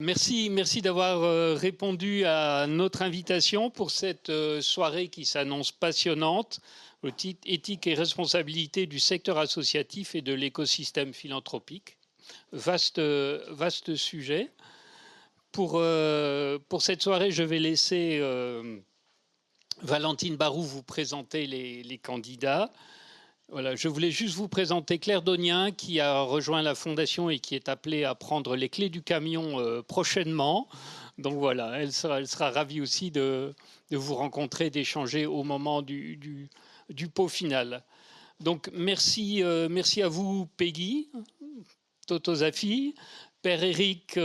Merci d'avoir répondu à notre invitation pour cette soirée qui s'annonce passionnante au titre éthique et responsabilité du secteur associatif et de l'écosystème philanthropique. Vaste sujet. Pour cette soirée, je vais laisser Valentine Barou vous présenter les candidats. Voilà, je voulais juste vous présenter Claire Donien qui a rejoint la Fondation et qui est appelée à prendre les clés du camion prochainement. Donc voilà, elle sera ravie aussi de vous rencontrer, d'échanger au moment du pot final. Donc merci à vous Peggy, Toto Zafi, Père Éric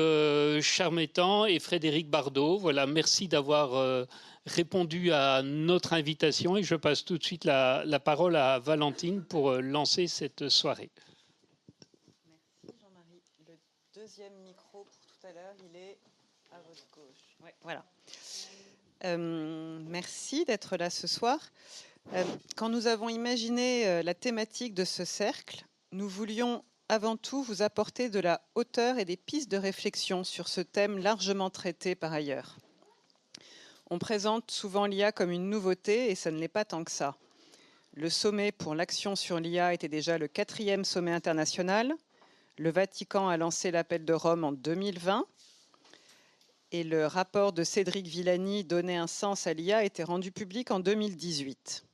Charmétan et Frédéric Bardot. Voilà, merci d'avoir répondu à notre invitation et je passe tout de suite la parole à Valentine pour lancer cette soirée. Merci Jean-Marie. Le deuxième micro pour tout à l'heure, il est à votre gauche. Ouais, voilà. Merci d'être là ce soir. Quand nous avons imaginé la thématique de ce cercle, nous voulions avant tout vous apporter de la hauteur et des pistes de réflexion sur ce thème largement traité par ailleurs. On présente souvent l'IA comme une nouveauté et ça ne l'est pas tant que ça. Le sommet pour l'action sur l'IA était déjà le 4e sommet international. Le Vatican a lancé l'appel de Rome en 2020 et le rapport de Cédric Villani, Donner un sens à l'IA, a été rendu public en 2018.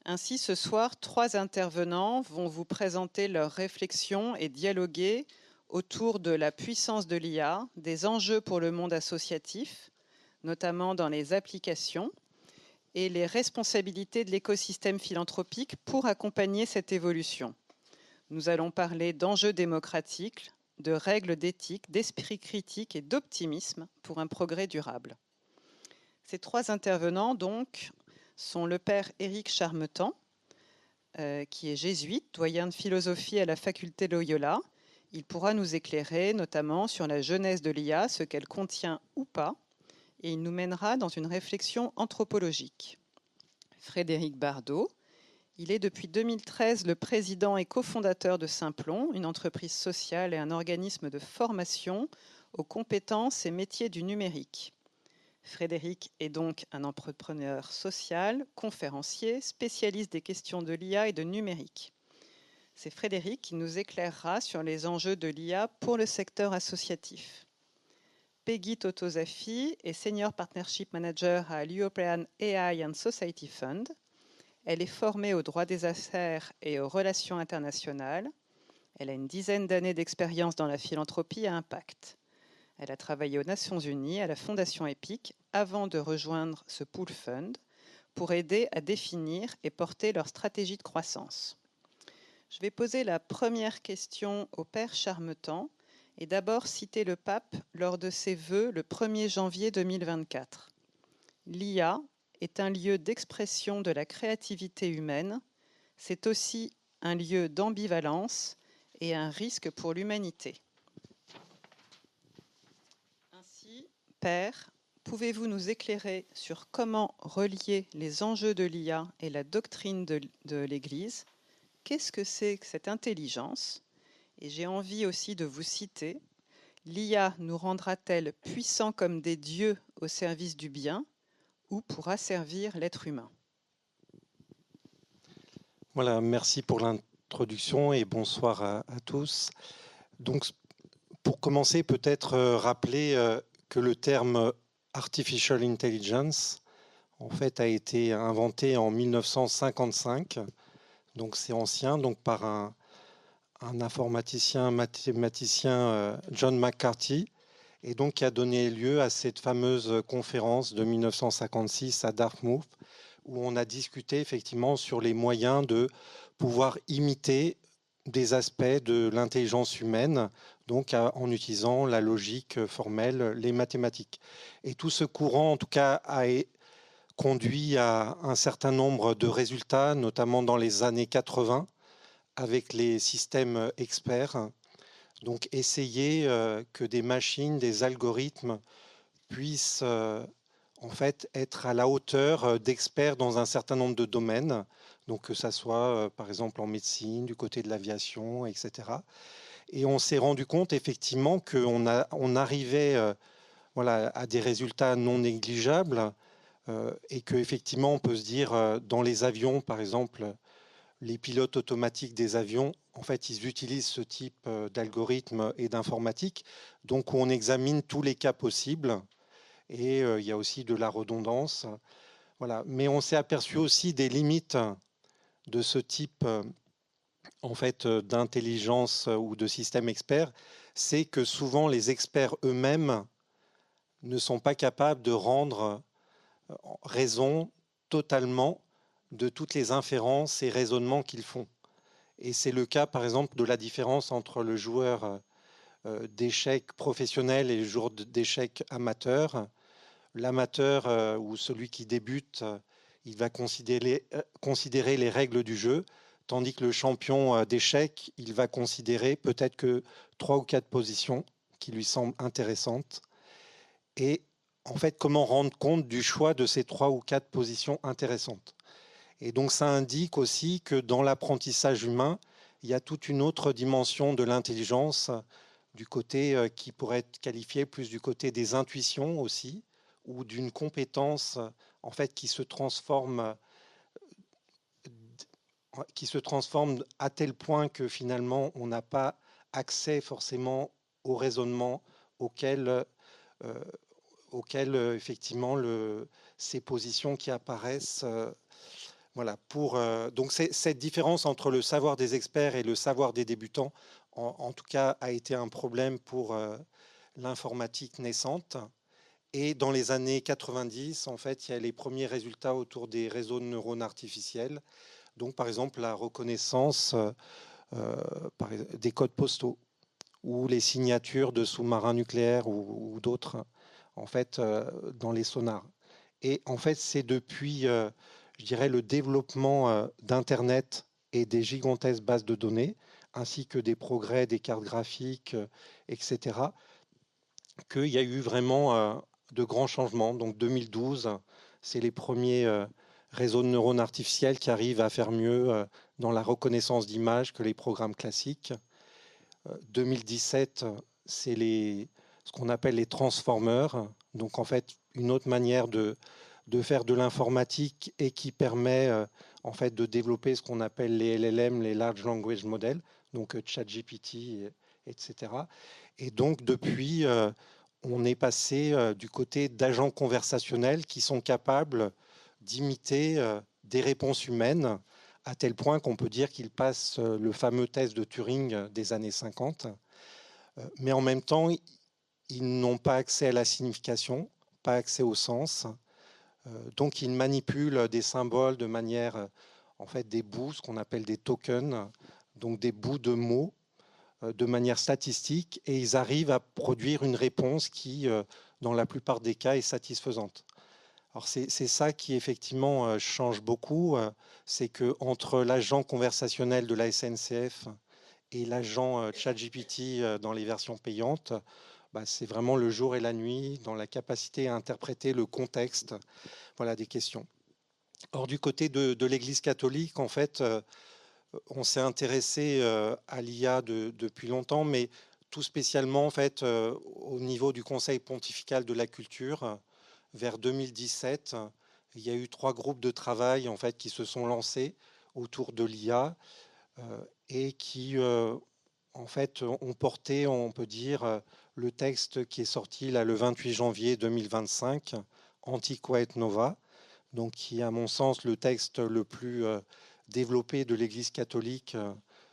Ainsi, ce soir, 3 intervenants vont vous présenter leurs réflexions et dialoguer autour de la puissance de l'IA, des enjeux pour le monde associatif, notamment dans les applications, et les responsabilités de l'écosystème philanthropique pour accompagner cette évolution. Nous allons parler d'enjeux démocratiques, de règles d'éthique, d'esprit critique et d'optimisme pour un progrès durable. Ces 3 intervenants, donc, sont le père Éric Charmetan, qui est jésuite, doyen de philosophie à la faculté Loyola. Il pourra nous éclairer notamment sur la genèse de l'IA, ce qu'elle contient ou pas, et il nous mènera dans une réflexion anthropologique. Frédéric Bardot, il est depuis 2013 le président et cofondateur de Simplon, une entreprise sociale et un organisme de formation aux compétences et métiers du numérique. Frédéric est donc un entrepreneur social, conférencier, spécialiste des questions de l'IA et de numérique. C'est Frédéric qui nous éclairera sur les enjeux de l'IA pour le secteur associatif. Peggy Toto Zafi est Senior Partnership Manager à l'European AI and Society Fund. Elle est formée au droit des affaires et aux relations internationales. Elle a une dizaine d'années d'expérience dans la philanthropie à impact. Elle a travaillé aux Nations Unies, à la Fondation EPIC, avant de rejoindre ce pool fund pour aider à définir et porter leur stratégie de croissance. Je vais poser la première question au père Charmetan et d'abord citer le pape lors de ses vœux le 1er janvier 2024. L'IA est un lieu d'expression de la créativité humaine. C'est aussi un lieu d'ambivalence et un risque pour l'humanité. Ainsi, Père, pouvez-vous nous éclairer sur comment relier les enjeux de l'IA et la doctrine de l'Église? Qu'est-ce que c'est que cette intelligence? Et j'ai envie aussi de vous citer, l'IA nous rendra-t-elle puissants comme des dieux au service du bien ou pour asservir l'être humain? Voilà, merci pour l'introduction et bonsoir à tous. Donc, pour commencer, peut-être rappeler que le terme Artificial Intelligence, en fait, a été inventé en 1955. Donc, c'est ancien, donc par un informaticien, mathématicien, John McCarthy, et donc qui a donné lieu à cette fameuse conférence de 1956 à Dartmouth, où on a discuté effectivement sur les moyens de pouvoir imiter des aspects de l'intelligence humaine, donc en utilisant la logique formelle, les mathématiques. Et tout ce courant, en tout cas, a conduit à un certain nombre de résultats, notamment dans les années 80, avec les systèmes experts. Donc essayer que des machines, des algorithmes puissent en fait être à la hauteur d'experts dans un certain nombre de domaines, donc que ça soit par exemple en médecine, du côté de l'aviation, etc. Et on s'est rendu compte effectivement qu'on arrivait voilà, à des résultats non négligeables et qu'effectivement on peut se dire dans les avions par exemple, les pilotes automatiques des avions, en fait, ils utilisent ce type d'algorithme et d'informatique. Donc, on examine tous les cas possibles et il y a aussi de la redondance. Voilà. Mais on s'est aperçu aussi des limites de ce type en fait, d'intelligence ou de système expert. C'est que souvent, les experts eux-mêmes ne sont pas capables de rendre raison totalement de toutes les inférences et raisonnements qu'ils font. Et c'est le cas, par exemple, de la différence entre le joueur d'échecs professionnel et le joueur d'échecs amateur. L'amateur ou celui qui débute, il va considérer les règles du jeu, tandis que le champion d'échecs, il va considérer peut-être que 3 ou 4 positions qui lui semblent intéressantes. Et en fait, comment rendre compte du choix de ces 3 ou 4 positions intéressantes. Et donc ça indique aussi que dans l'apprentissage humain, il y a toute une autre dimension de l'intelligence, du côté qui pourrait être qualifié plus du côté des intuitions aussi, ou d'une compétence en fait qui se transforme à tel point que finalement on n'a pas accès forcément au raisonnement auquel, effectivement ces positions qui apparaissent. Voilà, donc cette différence entre le savoir des experts et le savoir des débutants, en tout cas, a été un problème pour l'informatique naissante. Et dans les années 90, en fait, il y a les premiers résultats autour des réseaux de neurones artificiels. Donc, par exemple, la reconnaissance des codes postaux ou les signatures de sous-marins nucléaires ou d'autres, en fait, dans les sonars. Et en fait, c'est depuis je dirais, le développement d'Internet et des gigantesques bases de données, ainsi que des progrès des cartes graphiques, etc., qu'il y a eu vraiment de grands changements. Donc 2012, c'est les premiers réseaux de neurones artificiels qui arrivent à faire mieux dans la reconnaissance d'images que les programmes classiques. 2017, c'est ce qu'on appelle les transformers. Donc en fait, une autre manière de faire de l'informatique et qui permet en fait de développer ce qu'on appelle les LLM, les Large Language Models, donc ChatGPT, etc. Et donc depuis, on est passé du côté d'agents conversationnels qui sont capables d'imiter des réponses humaines à tel point qu'on peut dire qu'ils passent le fameux test de Turing des années 50. Mais en même temps, ils n'ont pas accès à la signification, pas accès au sens. Donc, ils manipulent des symboles de manière, en fait, des bouts, ce qu'on appelle des tokens, donc des bouts de mots, de manière statistique, et ils arrivent à produire une réponse qui, dans la plupart des cas, est satisfaisante. Alors, c'est ça qui, effectivement, change beaucoup, c'est qu'entre l'agent conversationnel de la SNCF et l'agent ChatGPT dans les versions payantes, c'est vraiment le jour et la nuit dans la capacité à interpréter le contexte, voilà, des questions. Or, du côté de l'Église catholique, en fait, on s'est intéressé à l'IA depuis longtemps, mais tout spécialement en fait au niveau du Conseil pontifical de la culture. Vers 2017, il y a eu 3 groupes de travail en fait qui se sont lancés autour de l'IA et qui en fait ont porté, on peut dire, le texte qui est sorti là, le 28 janvier 2025, Antiqua et Nova, donc qui est à mon sens le texte le plus développé de l'Église catholique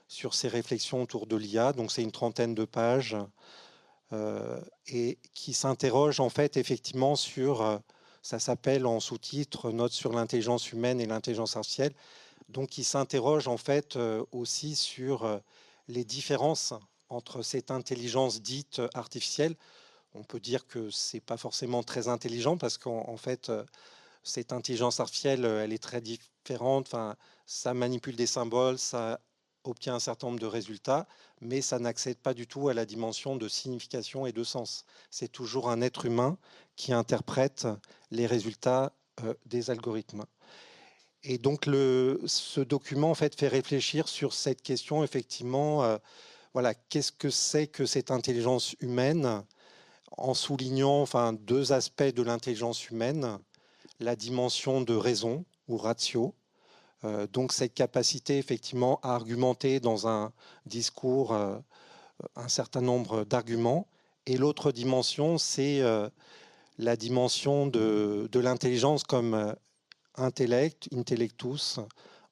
sur ses réflexions autour de l'IA. Donc c'est une 30aine de pages et qui s'interroge en fait effectivement sur, ça s'appelle en sous-titre Notes sur l'intelligence humaine et l'intelligence artificielle, donc qui s'interroge en fait aussi sur les différences entre cette intelligence dite artificielle. On peut dire que c'est pas forcément très intelligent parce qu'en fait, cette intelligence artificielle, elle est très différente. Enfin, ça manipule des symboles, ça obtient un certain nombre de résultats, mais ça n'accède pas du tout à la dimension de signification et de sens. C'est toujours un être humain qui interprète les résultats des algorithmes. Et donc, ce document en fait fait réfléchir sur cette question effectivement. voilà, qu'est-ce que c'est que cette intelligence humaine, en soulignant deux aspects de l'intelligence humaine, la dimension de raison ou ratio, donc cette capacité effectivement à argumenter dans un discours un certain nombre d'arguments, et l'autre dimension, c'est la dimension de l'intelligence comme intellect, intellectus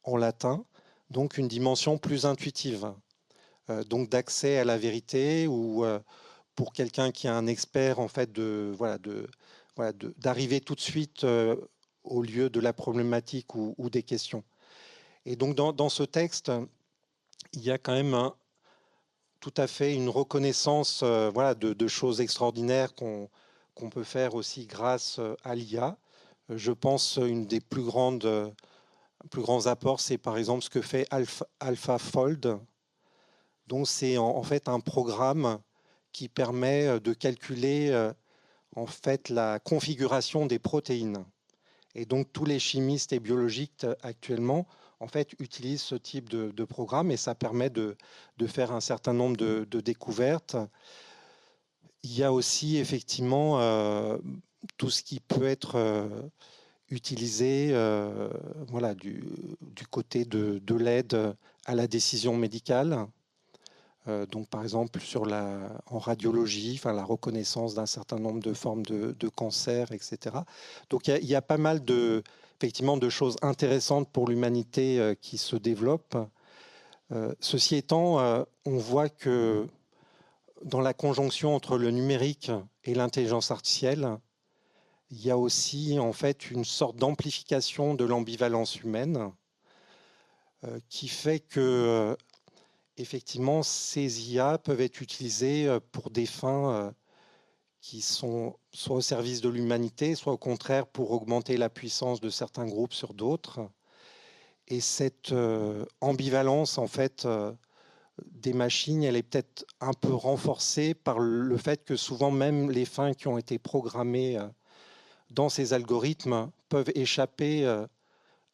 en latin, donc une dimension plus intuitive, donc d'accès à la vérité, ou pour quelqu'un qui est un expert, en fait, d'arriver tout de suite au lieu de la problématique ou des questions. Et donc dans ce texte, il y a quand même tout à fait une reconnaissance de choses extraordinaires qu'on peut faire aussi grâce à l'IA. Je pense une des plus grands apports, c'est par exemple ce que fait AlphaFold. Donc c'est en fait un programme qui permet de calculer en fait la configuration des protéines. Et donc tous les chimistes et biologistes actuellement en fait utilisent ce type de programme, et ça permet de faire un certain nombre de découvertes. Il y a aussi effectivement tout ce qui peut être utilisé du côté de l'aide à la décision médicale. Donc, par exemple, en radiologie, la reconnaissance d'un certain nombre de formes de cancer, etc. Donc, il y a pas mal effectivement, de choses intéressantes pour l'humanité qui se développent. Ceci étant, on voit que dans la conjonction entre le numérique et l'intelligence artificielle, il y a aussi en fait une sorte d'amplification de l'ambivalence humaine qui fait que effectivement, ces IA peuvent être utilisées pour des fins qui sont soit au service de l'humanité, soit au contraire pour augmenter la puissance de certains groupes sur d'autres. Et cette ambivalence, en fait, des machines, elle est peut-être un peu renforcée par le fait que souvent même les fins qui ont été programmées dans ces algorithmes peuvent échapper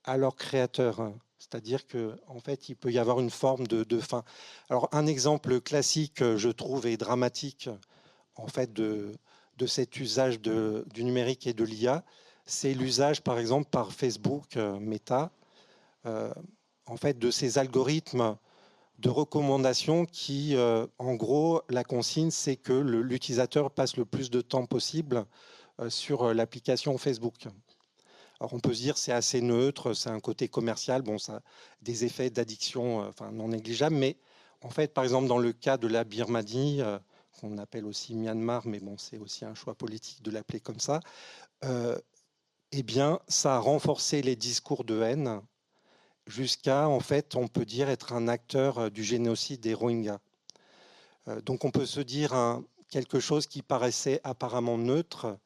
à leur créateur. C'est-à-dire qu'en fait, il peut y avoir une forme de fin. Alors, un exemple classique, je trouve, et dramatique, en fait, de cet usage du numérique et de l'IA, c'est l'usage, par exemple, par Facebook, Meta, en fait, de ces algorithmes de recommandation qui, en gros, la consigne, c'est que l'utilisateur passe le plus de temps possible sur l'application Facebook. Alors on peut se dire c'est assez neutre, c'est un côté commercial, bon, ça a des effets d'addiction non négligeables, mais en fait, par exemple, dans le cas de la Birmanie, qu'on appelle aussi Myanmar, mais bon, c'est aussi un choix politique de l'appeler comme ça, eh bien, ça a renforcé les discours de haine jusqu'à, en fait, on peut dire être un acteur du génocide des Rohingyas. Donc on peut se dire quelque chose qui paraissait apparemment neutre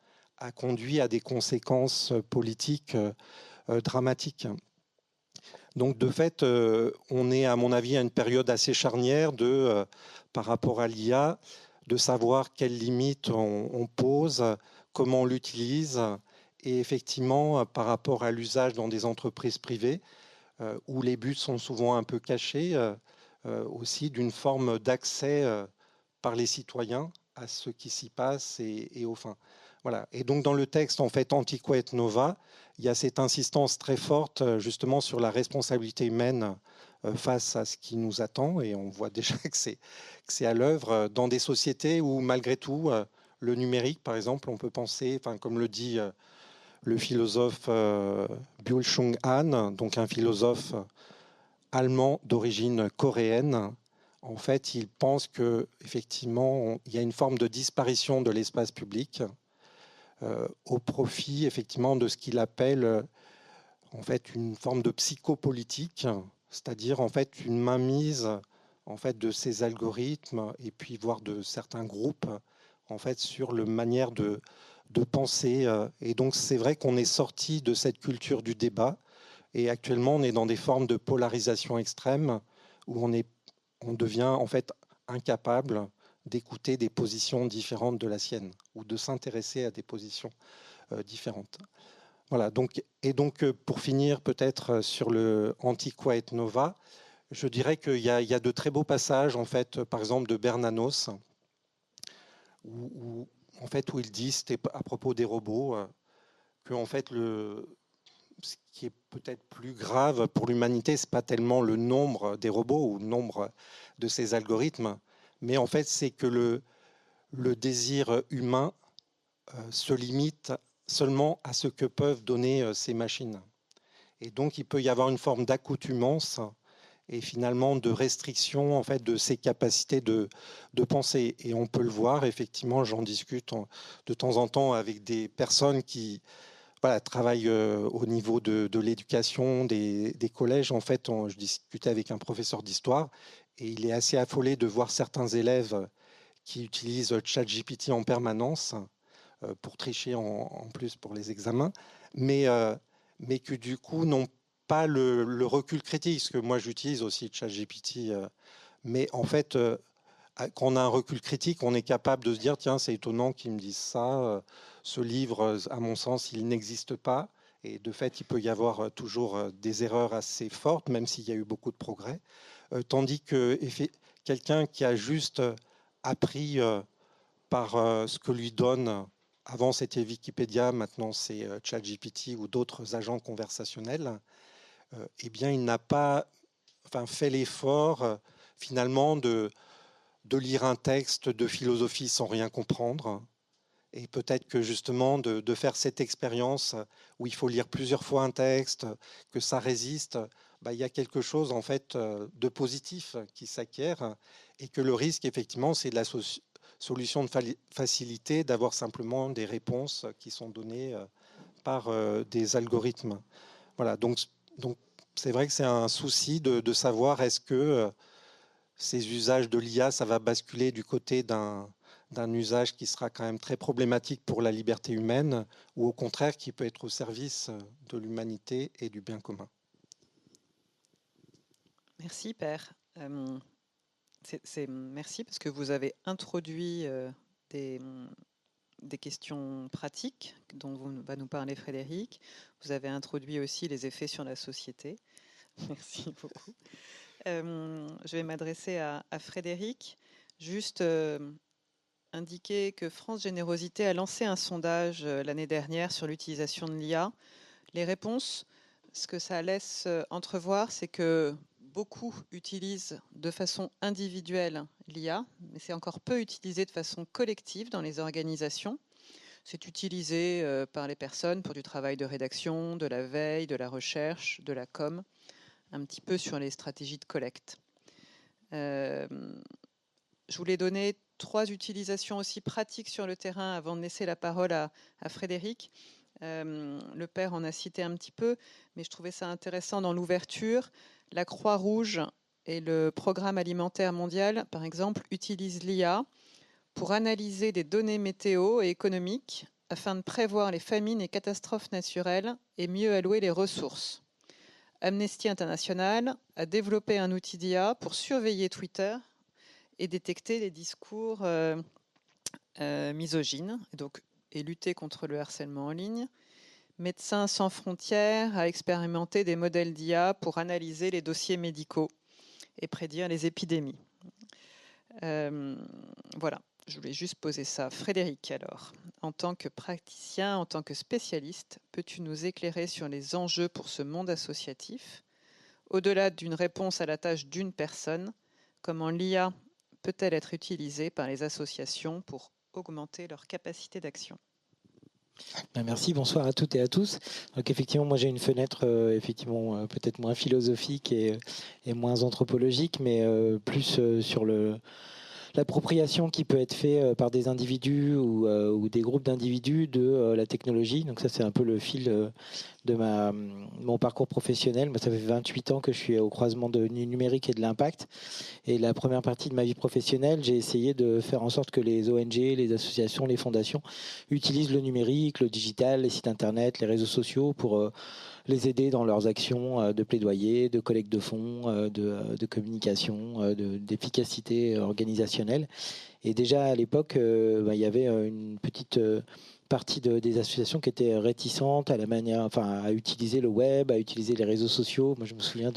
a conduit à des conséquences politiques dramatiques. Donc de fait, on est à mon avis à une période assez charnière par rapport à l'IA, de savoir quelles limites on pose, comment on l'utilise, et effectivement par rapport à l'usage dans des entreprises privées, où les buts sont souvent un peu cachés, aussi d'une forme d'accès par les citoyens à ce qui s'y passe et aux fins. Voilà. Et donc dans le texte, en fait, Antiqua et Nova, il y a cette insistance très forte justement sur la responsabilité humaine face à ce qui nous attend, et on voit déjà que c'est à l'œuvre dans des sociétés où malgré tout, le numérique, par exemple, on peut penser, comme le dit le philosophe Byung-Chul Han, donc un philosophe allemand d'origine coréenne. En fait, il pense qu'effectivement, il y a une forme de disparition de l'espace public au profit effectivement de ce qu'il appelle en fait une forme de psychopolitique, c'est-à-dire en fait une mainmise en fait de ces algorithmes et puis voire de certains groupes en fait sur la manière de penser. Et donc c'est vrai qu'on est sorti de cette culture du débat, et actuellement on est dans des formes de polarisation extrême où on devient en fait incapable d'écouter des positions différentes de la sienne ou de s'intéresser à des positions différentes. Voilà, donc pour finir peut-être sur le Antiqua et Nova, Je dirais qu'il y a de très beaux passages, en fait, par exemple de Bernanos, où il dit, c'était à propos des robots, que en fait, ce qui est peut-être plus grave pour l'humanité, c'est pas tellement le nombre des robots ou le nombre de ces algorithmes, mais en fait, c'est que le désir humain se limite seulement à ce que peuvent donner ces machines. Et donc, il peut y avoir une forme d'accoutumance et finalement de restriction en fait, de ses capacités de penser. Et on peut le voir, effectivement, j'en discute de temps en temps avec des personnes qui travaillent au niveau de l'éducation, des collèges. En fait, je discutais avec un professeur d'histoire et il est assez affolé de voir certains élèves qui utilisent ChatGPT en permanence pour tricher en plus pour les examens, mais que du coup n'ont pas le recul critique, parce que moi j'utilise aussi ChatGPT, mais en fait, quand on a un recul critique, on est capable de se dire, tiens, c'est étonnant qu'ils me disent ça, ce livre, à mon sens, il n'existe pas, et de fait, il peut y avoir toujours des erreurs assez fortes, même s'il y a eu beaucoup de progrès, tandis que quelqu'un qui a juste appris par ce que lui donne. Avant, c'était Wikipédia, maintenant c'est ChatGPT ou d'autres agents conversationnels. Eh bien, il n'a pas fait l'effort finalement de lire un texte de philosophie sans rien comprendre. Et peut-être que justement de faire cette expérience où il faut lire plusieurs fois un texte, que ça résiste, il y a quelque chose en fait de positif qui s'acquiert et que le risque effectivement c'est de la solution de facilité d'avoir simplement des réponses qui sont données par des algorithmes. Voilà, donc c'est vrai que c'est un souci de savoir est-ce que ces usages de l'IA, ça va basculer du côté d'un usage qui sera quand même très problématique pour la liberté humaine, ou au contraire qui peut être au service de l'humanité et du bien commun. Merci, Père. Merci parce que vous avez introduit des questions pratiques dont va nous parler Frédéric. Vous avez introduit aussi les effets sur la société. Merci beaucoup. Je vais m'adresser à Frédéric. Juste indiquer que France Générosité a lancé un sondage l'année dernière sur l'utilisation de l'IA. Les réponses, ce que ça laisse entrevoir, c'est que beaucoup utilisent de façon individuelle l'IA, mais c'est encore peu utilisé de façon collective dans les organisations. C'est utilisé par les personnes pour du travail de rédaction, de la veille, de la recherche, de la com, un petit peu sur les stratégies de collecte. Je voulais donner 3 utilisations aussi pratiques sur le terrain avant de laisser la parole à Frédéric. Le père en a cité un petit peu, mais je trouvais ça intéressant dans l'ouverture. La Croix-Rouge et le Programme alimentaire mondial, par exemple, utilisent l'IA pour analyser des données météo et économiques afin de prévoir les famines et catastrophes naturelles et mieux allouer les ressources. Amnesty International a développé un outil d'IA pour surveiller Twitter et détecter les discours misogynes et lutter contre le harcèlement en ligne. Médecins sans frontières a expérimenté des modèles d'IA pour analyser les dossiers médicaux et prédire les épidémies. Voilà, je voulais juste poser ça. Frédéric, alors, en tant que praticien, en tant que spécialiste, peux-tu nous éclairer sur les enjeux pour ce monde associatif ? Au-delà d'une réponse à la tâche d'une personne, comment l'IA peut-elle être utilisée par les associations pour augmenter leur capacité d'action ? Merci, bonsoir à toutes et à tous. Donc effectivement, moi j'ai une fenêtre effectivement peut-être moins philosophique et moins anthropologique, mais plus sur l'appropriation qui peut être faite par des individus ou des groupes d'individus de la technologie. Donc ça, c'est un peu le fil de mon parcours professionnel. Moi, ça fait 28 ans que je suis au croisement du numérique et de l'impact. Et la première partie de ma vie professionnelle, j'ai essayé de faire en sorte que les ONG, les associations, les fondations utilisent le numérique, le digital, les sites internet, les réseaux sociaux pour les aider dans leurs actions de plaidoyer, de collecte de fonds, de communication, d'efficacité organisationnelle. Et déjà à l'époque, il y avait une petite partie des associations qui étaient réticentes à utiliser le web, à utiliser les réseaux sociaux. Moi, je me souviens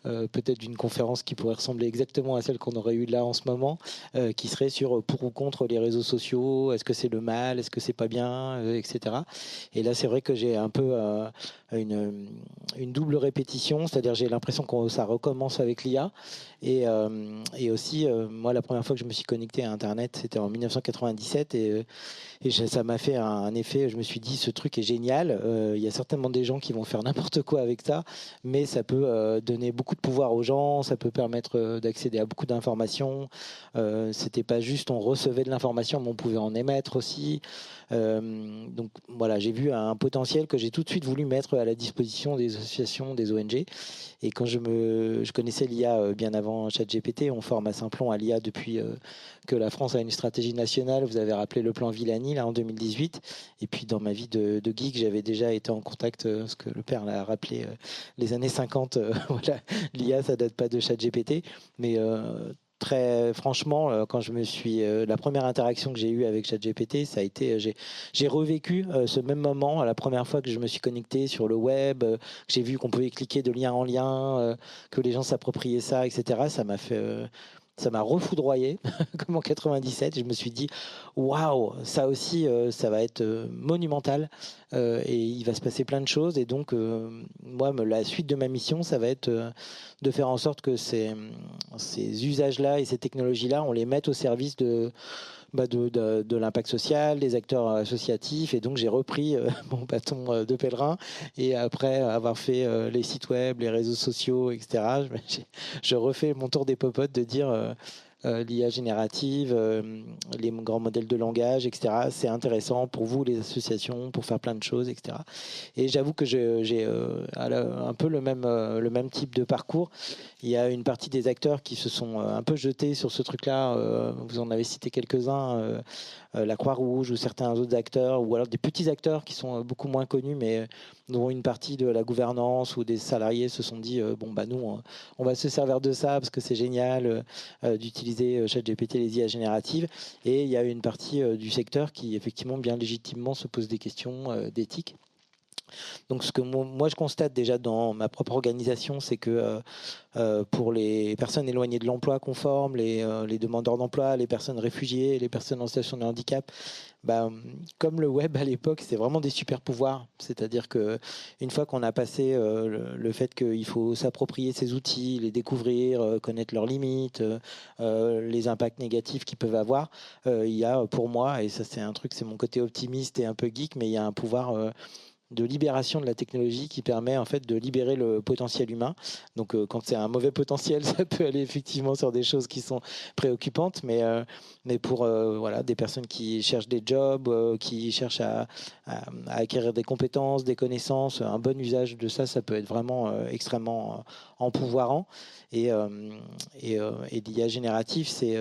peut-être d'une conférence qui pourrait ressembler exactement à celle qu'on aurait eue là en ce moment, qui serait sur pour ou contre les réseaux sociaux, est-ce que c'est le mal, est-ce que c'est pas bien, etc. Et là, c'est vrai que j'ai un peu une double répétition, c'est-à-dire j'ai l'impression que ça recommence avec l'IA. Et aussi, moi, la première fois que je me suis connecté à Internet, c'était en 1997 et ça m'a fait un effet. Je me suis dit, ce truc est génial. Il y a certainement des gens qui vont faire n'importe quoi avec ça, mais ça peut donner beaucoup de pouvoir aux gens, ça peut permettre d'accéder à beaucoup d'informations. C'était pas juste on recevait de l'information, mais on pouvait en émettre aussi. Donc voilà, j'ai vu un potentiel que j'ai tout de suite voulu mettre à la disposition des associations, des ONG. Et quand je connaissais l'IA bien avant ChatGPT, on forme à Simplon à l'IA depuis que la France a une stratégie nationale. Vous avez rappelé le plan Villani là en 2018. Et puis dans ma vie de geek, j'avais déjà été en contact, ce que le père l'a rappelé, les années 50. Voilà, l'IA, ça date pas de ChatGPT, mais très franchement, quand la première interaction que j'ai eue avec ChatGPT, ça a été, j'ai revécu ce même moment, la première fois que je me suis connecté sur le web, que j'ai vu qu'on pouvait cliquer de lien en lien, que les gens s'appropriaient ça, etc. Ça m'a refoudroyé, comme en 97. Je me suis dit, waouh, ça aussi, ça va être monumental et il va se passer plein de choses. Et donc, moi, la suite de ma mission, ça va être de faire en sorte que ces usages-là et ces technologies-là, on les mette au service de l'impact social, des acteurs associatifs. Et donc, j'ai repris mon bâton de pèlerin. Et après avoir fait les sites web, les réseaux sociaux, etc., je refais mon tour des popotes de dire l'IA générative, les grands modèles de langage, etc. C'est intéressant pour vous, les associations, pour faire plein de choses, etc. Et j'avoue que j'ai un peu le même type de parcours. Il y a une partie des acteurs qui se sont un peu jetés sur ce truc-là. Vous en avez cité quelques-uns, la Croix-Rouge ou certains autres acteurs, ou alors des petits acteurs qui sont beaucoup moins connus, mais dont une partie de la gouvernance ou des salariés se sont dit nous, on va se servir de ça parce que c'est génial d'utiliser ChatGPT, les IA génératives. Et il y a une partie du secteur qui, effectivement, bien légitimement, se pose des questions d'éthique. Donc, ce que moi je constate déjà dans ma propre organisation, c'est que pour les personnes éloignées de l'emploi qu'on forme, les demandeurs d'emploi, les personnes réfugiées, les personnes en situation de handicap, comme le web à l'époque, c'est vraiment des super pouvoirs. C'est-à-dire qu'une fois qu'on a passé le fait qu'il faut s'approprier ces outils, les découvrir, connaître leurs limites, les impacts négatifs qu'ils peuvent avoir, il y a pour moi, et ça c'est un truc, c'est mon côté optimiste et un peu geek, mais il y a un pouvoir de libération de la technologie qui permet en fait de libérer le potentiel humain. Donc quand c'est un mauvais potentiel, ça peut aller effectivement sur des choses qui sont préoccupantes, mais pour des personnes qui cherchent des jobs, qui cherchent à acquérir des compétences, des connaissances, un bon usage de ça peut être vraiment extrêmement empouvoirant. Et l'IA générative, c'est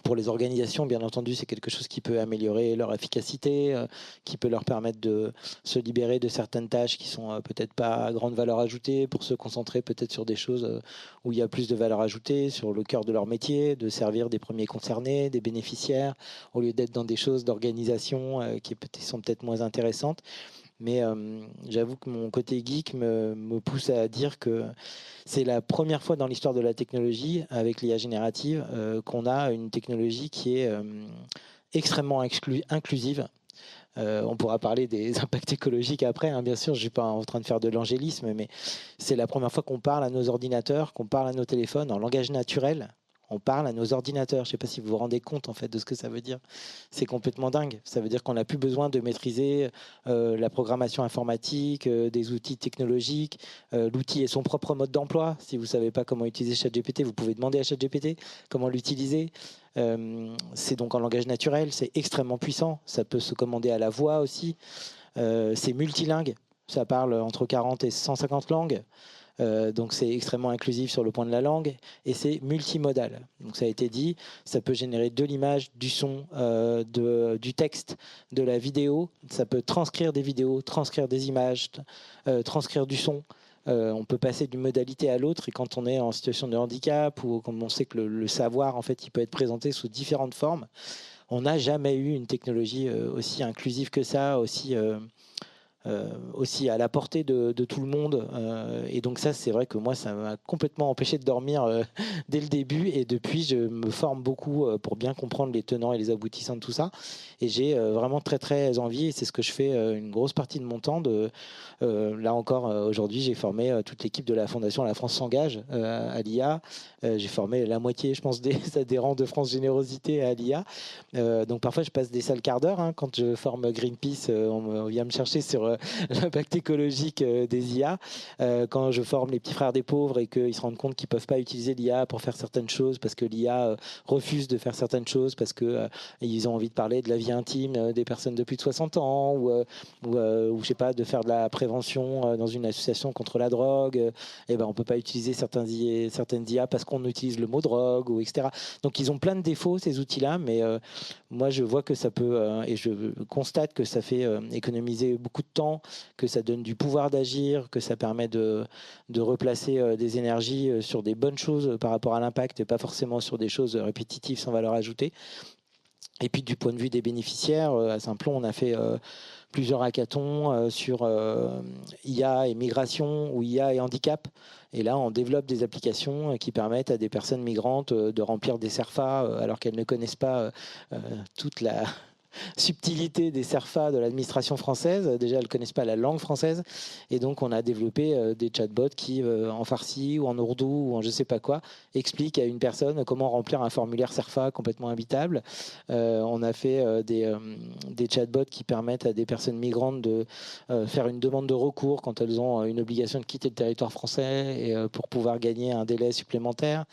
pour les organisations, bien entendu, c'est quelque chose qui peut améliorer leur efficacité, qui peut leur permettre de se libérer de certaines tâches qui sont peut-être pas à grande valeur ajoutée, pour se concentrer peut-être sur des choses où il y a plus de valeur ajoutée, sur le cœur de leur métier, de servir des premiers concernés, des bénéficiaires, au lieu d'être dans des choses d'organisation qui sont peut-être moins intéressantes. Mais j'avoue que mon côté geek me pousse à dire que c'est la première fois dans l'histoire de la technologie, avec l'IA générative, qu'on a une technologie qui est extrêmement inclusive. On pourra parler des impacts écologiques après, bien sûr, je ne suis pas en train de faire de l'angélisme, mais c'est la première fois qu'on parle à nos ordinateurs, qu'on parle à nos téléphones en langage naturel. On parle à nos ordinateurs. Je ne sais pas si vous vous rendez compte en fait de ce que ça veut dire. C'est complètement dingue. Ça veut dire qu'on n'a plus besoin de maîtriser la programmation informatique, des outils technologiques. L'outil est son propre mode d'emploi. Si vous ne savez pas comment utiliser ChatGPT, vous pouvez demander à ChatGPT comment l'utiliser. C'est donc en langage naturel. C'est extrêmement puissant. Ça peut se commander à la voix aussi. C'est multilingue. Ça parle entre 40 et 150 langues. Donc c'est extrêmement inclusif sur le point de la langue et c'est multimodal. Donc ça a été dit, ça peut générer de l'image, du son, du texte, de la vidéo. Ça peut transcrire des vidéos, transcrire des images, transcrire du son. On peut passer d'une modalité à l'autre et quand on est en situation de handicap ou comme on sait que le savoir en fait il peut être présenté sous différentes formes, on n'a jamais eu une technologie aussi inclusive que ça, aussi à la portée de tout le monde. Et donc ça, c'est vrai que moi, ça m'a complètement empêché de dormir dès le début. Et depuis, je me forme beaucoup pour bien comprendre les tenants et les aboutissants de tout ça. Et j'ai vraiment très, très envie, et c'est ce que je fais une grosse partie de mon temps. Là encore, aujourd'hui, j'ai formé toute l'équipe de la Fondation La France s'engage à l'IA. J'ai formé la moitié, je pense, des adhérents de France Générosité à l'IA. Donc parfois, je passe des sales quarts d'heure. Quand je forme Greenpeace, on vient me chercher sur l'impact écologique des IA. Quand je forme les petits frères des pauvres et qu'ils se rendent compte qu'ils ne peuvent pas utiliser l'IA pour faire certaines choses parce que l'IA refuse de faire certaines choses, parce qu'ils ont envie de parler de la vie intime des personnes de plus de 60 ans ou je sais pas, de faire de la prévention dans une association contre la drogue. Et ben, on ne peut pas utiliser certaines IA parce qu'on utilise le mot drogue, ou etc. Donc ils ont plein de défauts, ces outils-là, mais moi je vois que ça peut, et je constate que ça fait économiser beaucoup de temps, que ça donne du pouvoir d'agir, que ça permet de replacer des énergies sur des bonnes choses par rapport à l'impact et pas forcément sur des choses répétitives sans valeur ajoutée. Et puis du point de vue des bénéficiaires, à Saint-Plon, on a fait plusieurs hackathons sur IA et migration ou IA et handicap. Et là, on développe des applications qui permettent à des personnes migrantes de remplir des CERFA alors qu'elles ne connaissent pas toute la subtilité des CERFA de l'administration française. Déjà, elles ne connaissent pas la langue française. Et donc, on a développé des chatbots qui, en farsi ou en ourdou ou en je ne sais pas quoi, expliquent à une personne comment remplir un formulaire CERFA complètement imbitable. On a fait des chatbots qui permettent à des personnes migrantes de faire une demande de recours quand elles ont une obligation de quitter le territoire français et pour pouvoir gagner un délai supplémentaire.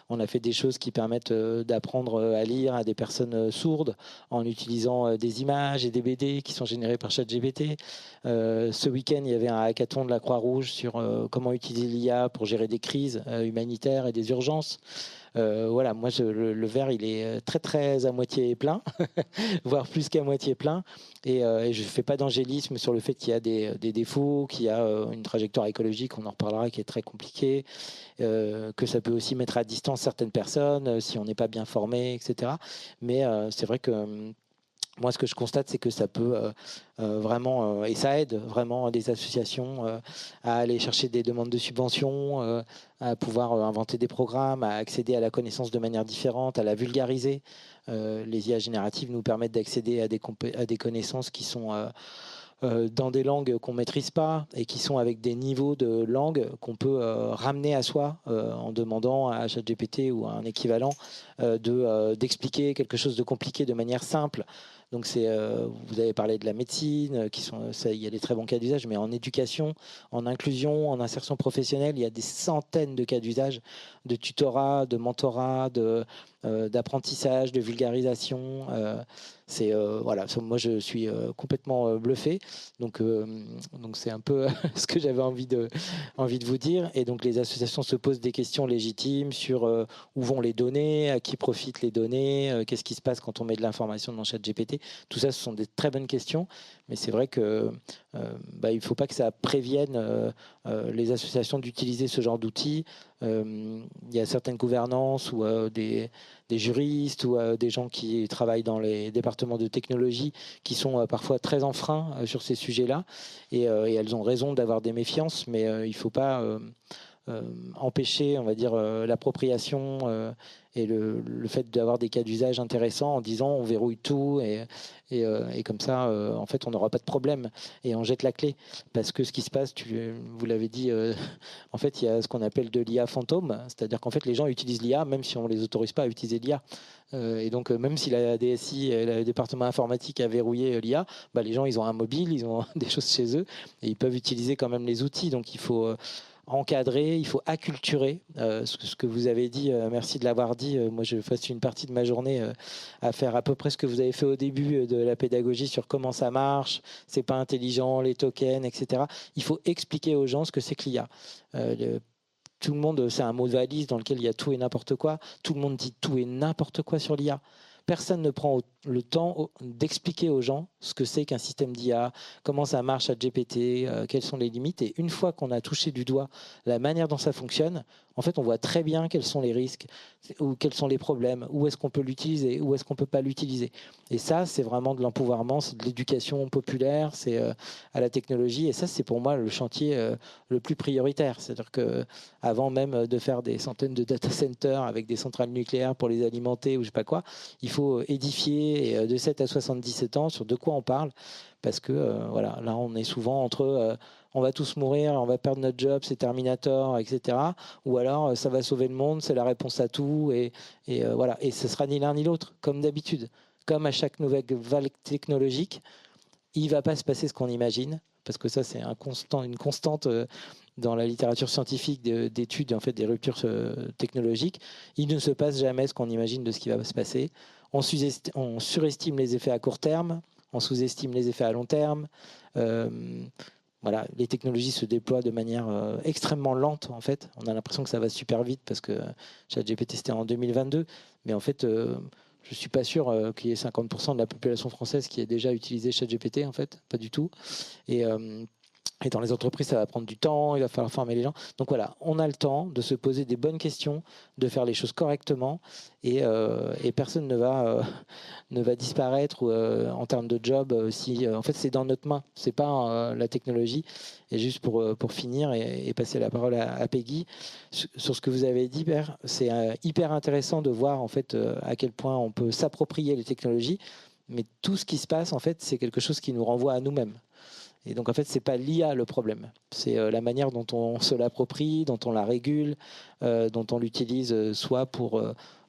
On a fait des choses qui permettent d'apprendre à lire à des personnes sourdes en utilisant des images et des BD qui sont générées par ChatGPT. Ce week-end, il y avait un hackathon de la Croix-Rouge sur comment utiliser l'IA pour gérer des crises humanitaires et des urgences. Voilà, moi, le verre, il est très, très à moitié plein, voire plus qu'à moitié plein. Et je ne fais pas d'angélisme sur le fait qu'il y a des défauts, qu'il y a une trajectoire écologique, on en reparlera, qui est très compliquée, que ça peut aussi mettre à distance certaines personnes si on n'est pas bien formé, etc. Mais c'est vrai que moi, ce que je constate, c'est que ça peut vraiment, et ça aide vraiment des associations à aller chercher des demandes de subventions, à pouvoir inventer des programmes, à accéder à la connaissance de manière différente, à la vulgariser. Les IA génératives nous permettent d'accéder à des connaissances qui sont dans des langues qu'on ne maîtrise pas et qui sont avec des niveaux de langue qu'on peut ramener à soi en demandant à ChatGPT ou à un équivalent d'expliquer quelque chose de compliqué de manière simple. Donc vous avez parlé de la médecine, il y a des très bons cas d'usage, mais en éducation, en inclusion, en insertion professionnelle, il y a des centaines de cas d'usage, de tutorat, de mentorat, d'apprentissage, de vulgarisation. Voilà, moi je suis complètement bluffé. Donc c'est un peu ce que j'avais envie de vous dire. Et donc les associations se posent des questions légitimes sur où vont les données, à qui profitent les données, qu'est-ce qui se passe quand on met de l'information dans ChatGPT. Tout ça, ce sont des très bonnes questions, mais c'est vrai que il ne faut pas que ça prévienne les associations d'utiliser ce genre d'outils. Il y a certaines gouvernances ou des juristes ou des gens qui travaillent dans les départements de technologie qui sont parfois très en frein sur ces sujets-là, et elles ont raison d'avoir des méfiances, mais il ne faut pas empêcher, on va dire, l'appropriation et le fait d'avoir des cas d'usage intéressants en disant on verrouille tout et comme ça, en fait, on n'aura pas de problème et on jette la clé. Parce que ce qui se passe, vous l'avez dit, en fait, il y a ce qu'on appelle de l'IA fantôme, c'est-à-dire qu'en fait, les gens utilisent l'IA même si on ne les autorise pas à utiliser l'IA. Et donc, même si la DSI, le département informatique a verrouillé l'IA, les gens, ils ont un mobile, ils ont des choses chez eux et ils peuvent utiliser quand même les outils. Donc, il faut encadrer, il faut acculturer. Ce que vous avez dit, merci de l'avoir dit. Moi, je passe une partie de ma journée à faire à peu près ce que vous avez fait au début de la pédagogie sur comment ça marche, c'est pas intelligent, les tokens, etc. Il faut expliquer aux gens ce que c'est que l'IA. Tout le monde, c'est un mot de valise dans lequel il y a tout et n'importe quoi. Tout le monde dit tout et n'importe quoi sur l'IA. personne ne prend le temps d'expliquer aux gens ce que c'est qu'un système d'IA, comment ça marche à GPT, quelles sont les limites. Et une fois qu'on a touché du doigt la manière dont ça fonctionne, en fait, on voit très bien quels sont les risques ou quels sont les problèmes, où est-ce qu'on peut l'utiliser, où est-ce qu'on ne peut pas l'utiliser. Et ça, c'est vraiment de l'empouvoirment, c'est de l'éducation populaire, c'est à la technologie. Et ça, c'est pour moi le chantier le plus prioritaire. C'est-à-dire qu'avant même de faire des centaines de data centers avec des centrales nucléaires pour les alimenter ou je ne sais pas quoi, il faut édifier de 7 à 77 ans sur de quoi on parle. Parce que voilà, là, on est souvent entre on va tous mourir, on va perdre notre job, c'est Terminator, etc. Ou alors ça va sauver le monde, c'est la réponse à tout. Et voilà. Et ce sera ni l'un ni l'autre, comme d'habitude. Comme à chaque nouvelle vague technologique, il ne va pas se passer ce qu'on imagine. Parce que ça, c'est une constante dans la littérature scientifique d'études en fait, des ruptures technologiques. Il ne se passe jamais ce qu'on imagine de ce qui va se passer. On surestime les effets à court terme, on sous-estime les effets à long terme. Voilà, les technologies se déploient de manière extrêmement lente, en fait. On a l'impression que ça va super vite parce que ChatGPT, c'était en 2022. Mais en fait, je ne suis pas sûr qu'il y ait 50% de la population française qui ait déjà utilisé ChatGPT, en fait. Pas du tout. Et dans les entreprises, ça va prendre du temps, il va falloir former les gens. Donc voilà, on a le temps de se poser des bonnes questions, de faire les choses correctement, et personne ne va disparaître en termes de job. En fait, c'est dans notre main, c'est pas la technologie. Et juste pour finir et passer la parole à Peggy, sur ce que vous avez dit, Père, c'est hyper intéressant de voir en fait à quel point on peut s'approprier les technologies, mais tout ce qui se passe, en fait, c'est quelque chose qui nous renvoie à nous-mêmes. Et donc, en fait, ce n'est pas l'IA le problème. C'est la manière dont on se l'approprie, dont on la régule, dont on l'utilise soit pour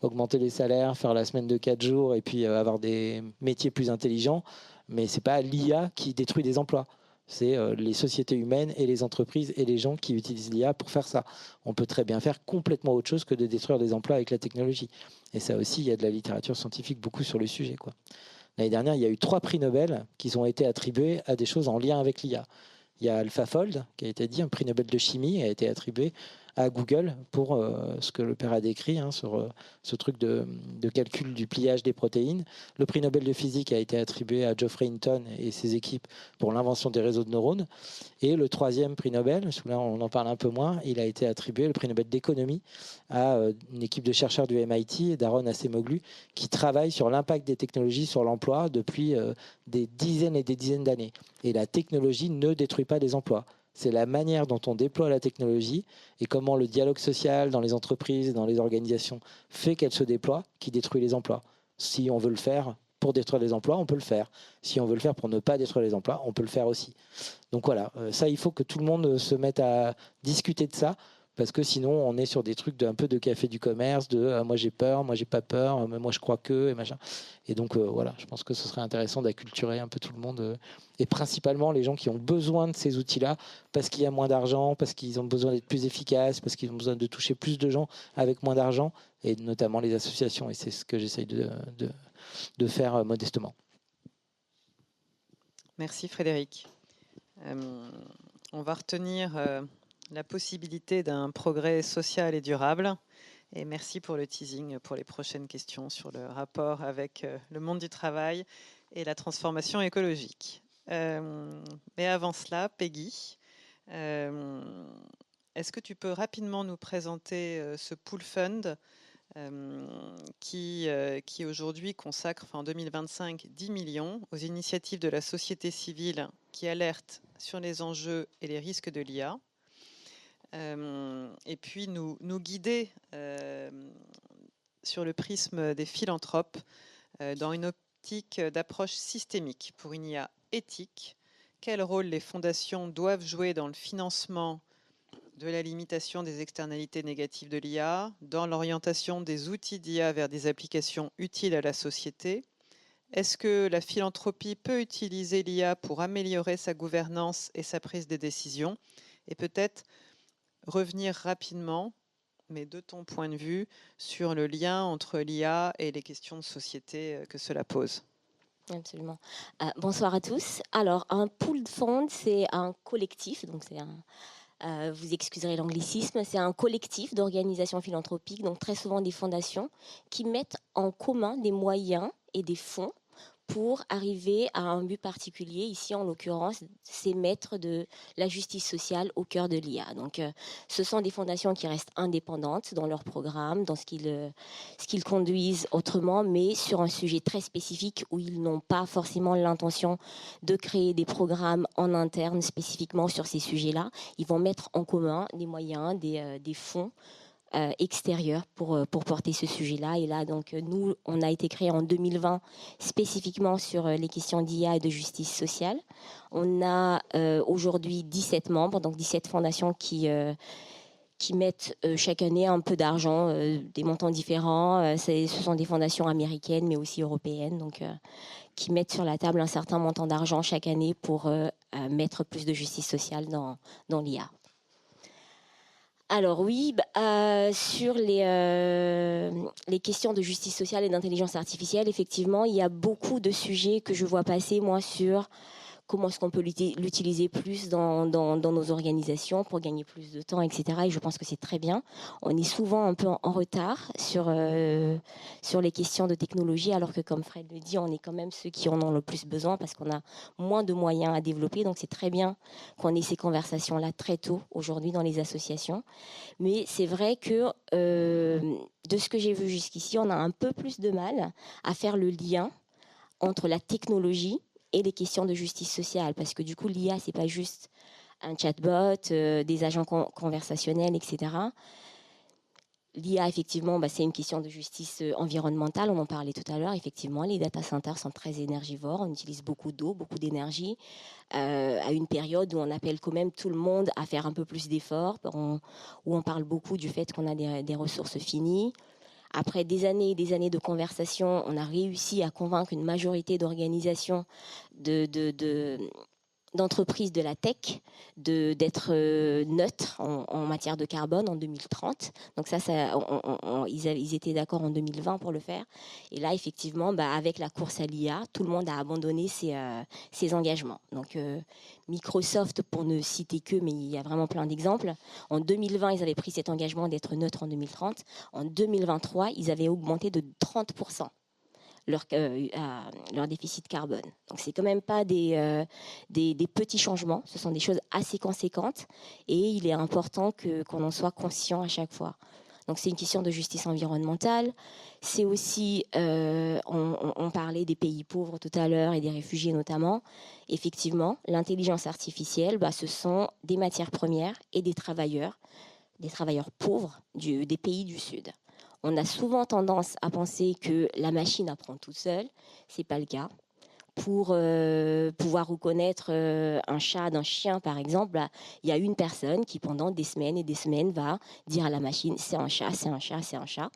augmenter les salaires, faire la semaine de 4 jours et puis avoir des métiers plus intelligents. Mais ce n'est pas l'IA qui détruit des emplois. C'est les sociétés humaines et les entreprises et les gens qui utilisent l'IA pour faire ça. On peut très bien faire complètement autre chose que de détruire des emplois avec la technologie. Et ça aussi, il y a de la littérature scientifique beaucoup sur le sujet, quoi. L'année dernière, il y a eu 3 prix Nobel qui ont été attribués à des choses en lien avec l'IA. Il y a AlphaFold, qui a été dit, un prix Nobel de chimie, a été attribué à Google pour ce que le père a décrit sur ce truc de calcul du pliage des protéines. Le prix Nobel de physique a été attribué à Geoffrey Hinton et ses équipes pour l'invention des réseaux de neurones. Et le 3e prix Nobel, là on en parle un peu moins, il a été attribué, le prix Nobel d'économie, à une équipe de chercheurs du MIT, d'Aaron Acemoglu, qui travaille sur l'impact des technologies sur l'emploi depuis des dizaines et des dizaines d'années. Et la technologie ne détruit pas les emplois. C'est la manière dont on déploie la technologie et comment le dialogue social dans les entreprises et dans les organisations fait qu'elle se déploie qui détruit les emplois. Si on veut le faire pour détruire les emplois, on peut le faire. Si on veut le faire pour ne pas détruire les emplois, on peut le faire aussi. Donc voilà, ça, il faut que tout le monde se mette à discuter de ça. Parce que sinon, on est sur des trucs un peu de café du commerce, de moi j'ai peur, moi j'ai pas peur, moi je crois que, et machin. Et donc voilà, je pense que ce serait intéressant d'acculturer un peu tout le monde, et principalement les gens qui ont besoin de ces outils-là, parce qu'il y a moins d'argent, parce qu'ils ont besoin d'être plus efficaces, parce qu'ils ont besoin de toucher plus de gens avec moins d'argent, et notamment les associations. Et c'est ce que j'essaye de faire modestement. Merci Frédéric. On va retenir la possibilité d'un progrès social et durable. Et merci pour le teasing pour les prochaines questions sur le rapport avec le monde du travail et la transformation écologique. Mais avant cela, Peggy, est-ce que tu peux rapidement nous présenter ce pool fund qui aujourd'hui consacre en 2025 10 millions aux initiatives de la société civile qui alertent sur les enjeux et les risques de l'IA, et puis nous guider sur le prisme des philanthropes dans une optique d'approche systémique pour une IA éthique. Quel rôle les fondations doivent jouer dans le financement de la limitation des externalités négatives de l'IA, dans l'orientation des outils d'IA vers des applications utiles à la société? Est-ce que la philanthropie peut utiliser l'IA pour améliorer sa gouvernance et sa prise de décision? Et peut-être revenir rapidement, mais de ton point de vue, sur le lien entre l'IA et les questions de société que cela pose. Absolument. Bonsoir à tous. Alors, un pool de fonds, c'est un collectif, donc c'est vous excuserez l'anglicisme, c'est un collectif d'organisations philanthropiques, donc très souvent des fondations, qui mettent en commun des moyens et des fonds pour arriver à un but particulier. Ici, en l'occurrence, c'est mettre de la justice sociale au cœur de l'IA. Donc, ce sont des fondations qui restent indépendantes dans leur programme, dans ce qu'ils conduisent autrement, mais sur un sujet très spécifique où ils n'ont pas forcément l'intention de créer des programmes en interne spécifiquement sur ces sujets-là. Ils vont mettre en commun des moyens, des fonds extérieur pour porter ce sujet-là. Et là, donc, nous, on a été créé en 2020 spécifiquement sur les questions d'IA et de justice sociale. On a aujourd'hui 17 membres, donc 17 fondations qui mettent chaque année un peu d'argent, des montants différents. Ce sont des fondations américaines, mais aussi européennes, donc qui mettent sur la table un certain montant d'argent chaque année pour mettre plus de justice sociale dans l'IA. Alors oui, sur les questions de justice sociale et d'intelligence artificielle, effectivement, il y a beaucoup de sujets que je vois passer, moi, sur comment est-ce qu'on peut l'utiliser plus dans nos organisations pour gagner plus de temps, etc. Et je pense que c'est très bien. On est souvent un peu en retard sur les questions de technologie, alors que, comme Fred le dit, on est quand même ceux qui en ont le plus besoin parce qu'on a moins de moyens à développer. Donc, c'est très bien qu'on ait ces conversations-là très tôt aujourd'hui dans les associations. Mais c'est vrai que de ce que j'ai vu jusqu'ici, on a un peu plus de mal à faire le lien entre la technologie et les questions de justice sociale, parce que du coup, l'IA, c'est pas juste un chatbot, des agents conversationnels, etc. L'IA, effectivement, c'est une question de justice environnementale, on en parlait tout à l'heure. Effectivement, les data centers sont très énergivores, on utilise beaucoup d'eau, beaucoup d'énergie, à une période où on appelle quand même tout le monde à faire un peu plus d'efforts, où on parle beaucoup du fait qu'on a des ressources finies. Après des années et des années de conversation, on a réussi à convaincre une majorité d'organisations, d'entreprises de la tech d'être neutres en matière de carbone en 2030. Donc ils étaient d'accord en 2020 pour le faire. Et là, effectivement, avec la course à l'IA, tout le monde a abandonné ses engagements. Donc Microsoft, pour ne citer que, mais il y a vraiment plein d'exemples. En 2020, ils avaient pris cet engagement d'être neutres en 2030. En 2023, ils avaient augmenté de 30% leur déficit carbone. Donc c'est quand même pas des petits changements, ce sont des choses assez conséquentes et il est important qu'on en soit conscient à chaque fois. Donc c'est une question de justice environnementale. C'est aussi, on parlait des pays pauvres tout à l'heure et des réfugiés notamment. Effectivement, l'intelligence artificielle, ce sont des matières premières et des travailleurs pauvres des pays du Sud. On a souvent tendance à penser que la machine apprend toute seule. Ce n'est pas le cas. Pour pouvoir reconnaître un chat d'un chien, par exemple, il y a une personne qui, pendant des semaines et des semaines, va dire à la machine « c'est un chat, c'est un chat, c'est un chat ».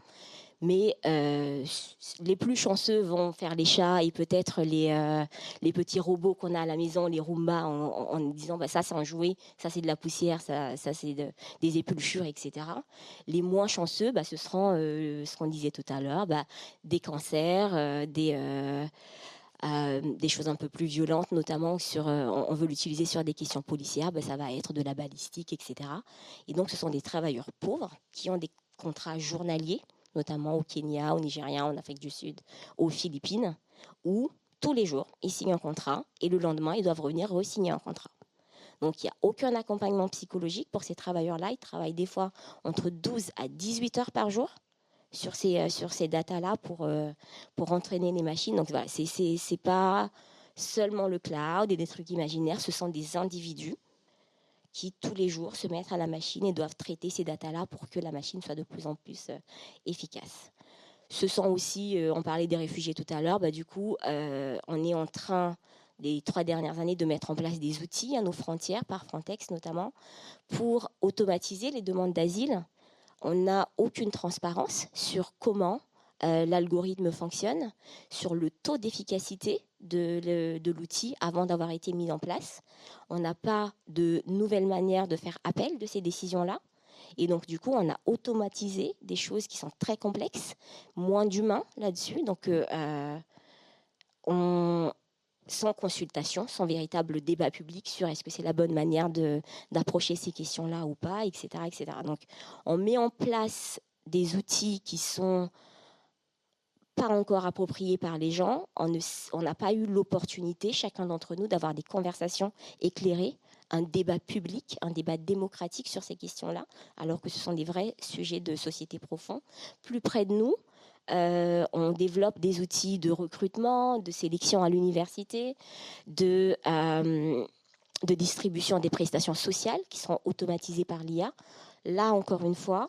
Mais les plus chanceux vont faire les chats et peut-être les petits robots qu'on a à la maison, les Roomba, en disant ça c'est un jouet, ça c'est de la poussière, ça c'est des épulchures, etc. Les moins chanceux, ce seront ce qu'on disait tout à l'heure, des cancers, des choses un peu plus violentes, notamment on veut l'utiliser sur des questions policières, ça va être de la balistique, etc. Et donc ce sont des travailleurs pauvres qui ont des contrats journaliers, notamment au Kenya, au Nigeria, en Afrique du Sud, aux Philippines, où tous les jours, ils signent un contrat et le lendemain, ils doivent revenir re-signer un contrat. Donc, il n'y a aucun accompagnement psychologique pour ces travailleurs-là. Ils travaillent des fois entre 12 à 18 heures par jour sur ces datas-là pour entraîner les machines. Donc, voilà, c'est pas seulement le cloud et des trucs imaginaires, ce sont des individus qui, tous les jours, se mettent à la machine et doivent traiter ces datas-là pour que la machine soit de plus en plus efficace. Ce sont aussi, on parlait des réfugiés tout à l'heure, du coup, on est en train, les 3 dernières années, de mettre en place des outils à nos frontières, par Frontex notamment, pour automatiser les demandes d'asile. On n'a aucune transparence sur comment l'algorithme fonctionne, sur le taux d'efficacité de l'outil avant d'avoir été mis en place. On n'a pas de nouvelles manières de faire appel de ces décisions-là. Et donc, du coup, on a automatisé des choses qui sont très complexes, moins d'humains là-dessus. Donc, sans consultation, sans véritable débat public sur est-ce que c'est la bonne manière d'approcher ces questions-là ou pas, etc., etc. Donc, on met en place des outils qui sont pas encore appropriés par les gens. On n'a pas eu l'opportunité, chacun d'entre nous, d'avoir des conversations éclairées, un débat public, un débat démocratique sur ces questions-là, alors que ce sont des vrais sujets de société profonds. Plus près de nous, on développe des outils de recrutement, de sélection à l'université, de distribution des prestations sociales qui seront automatisées par l'IA. Là, encore une fois,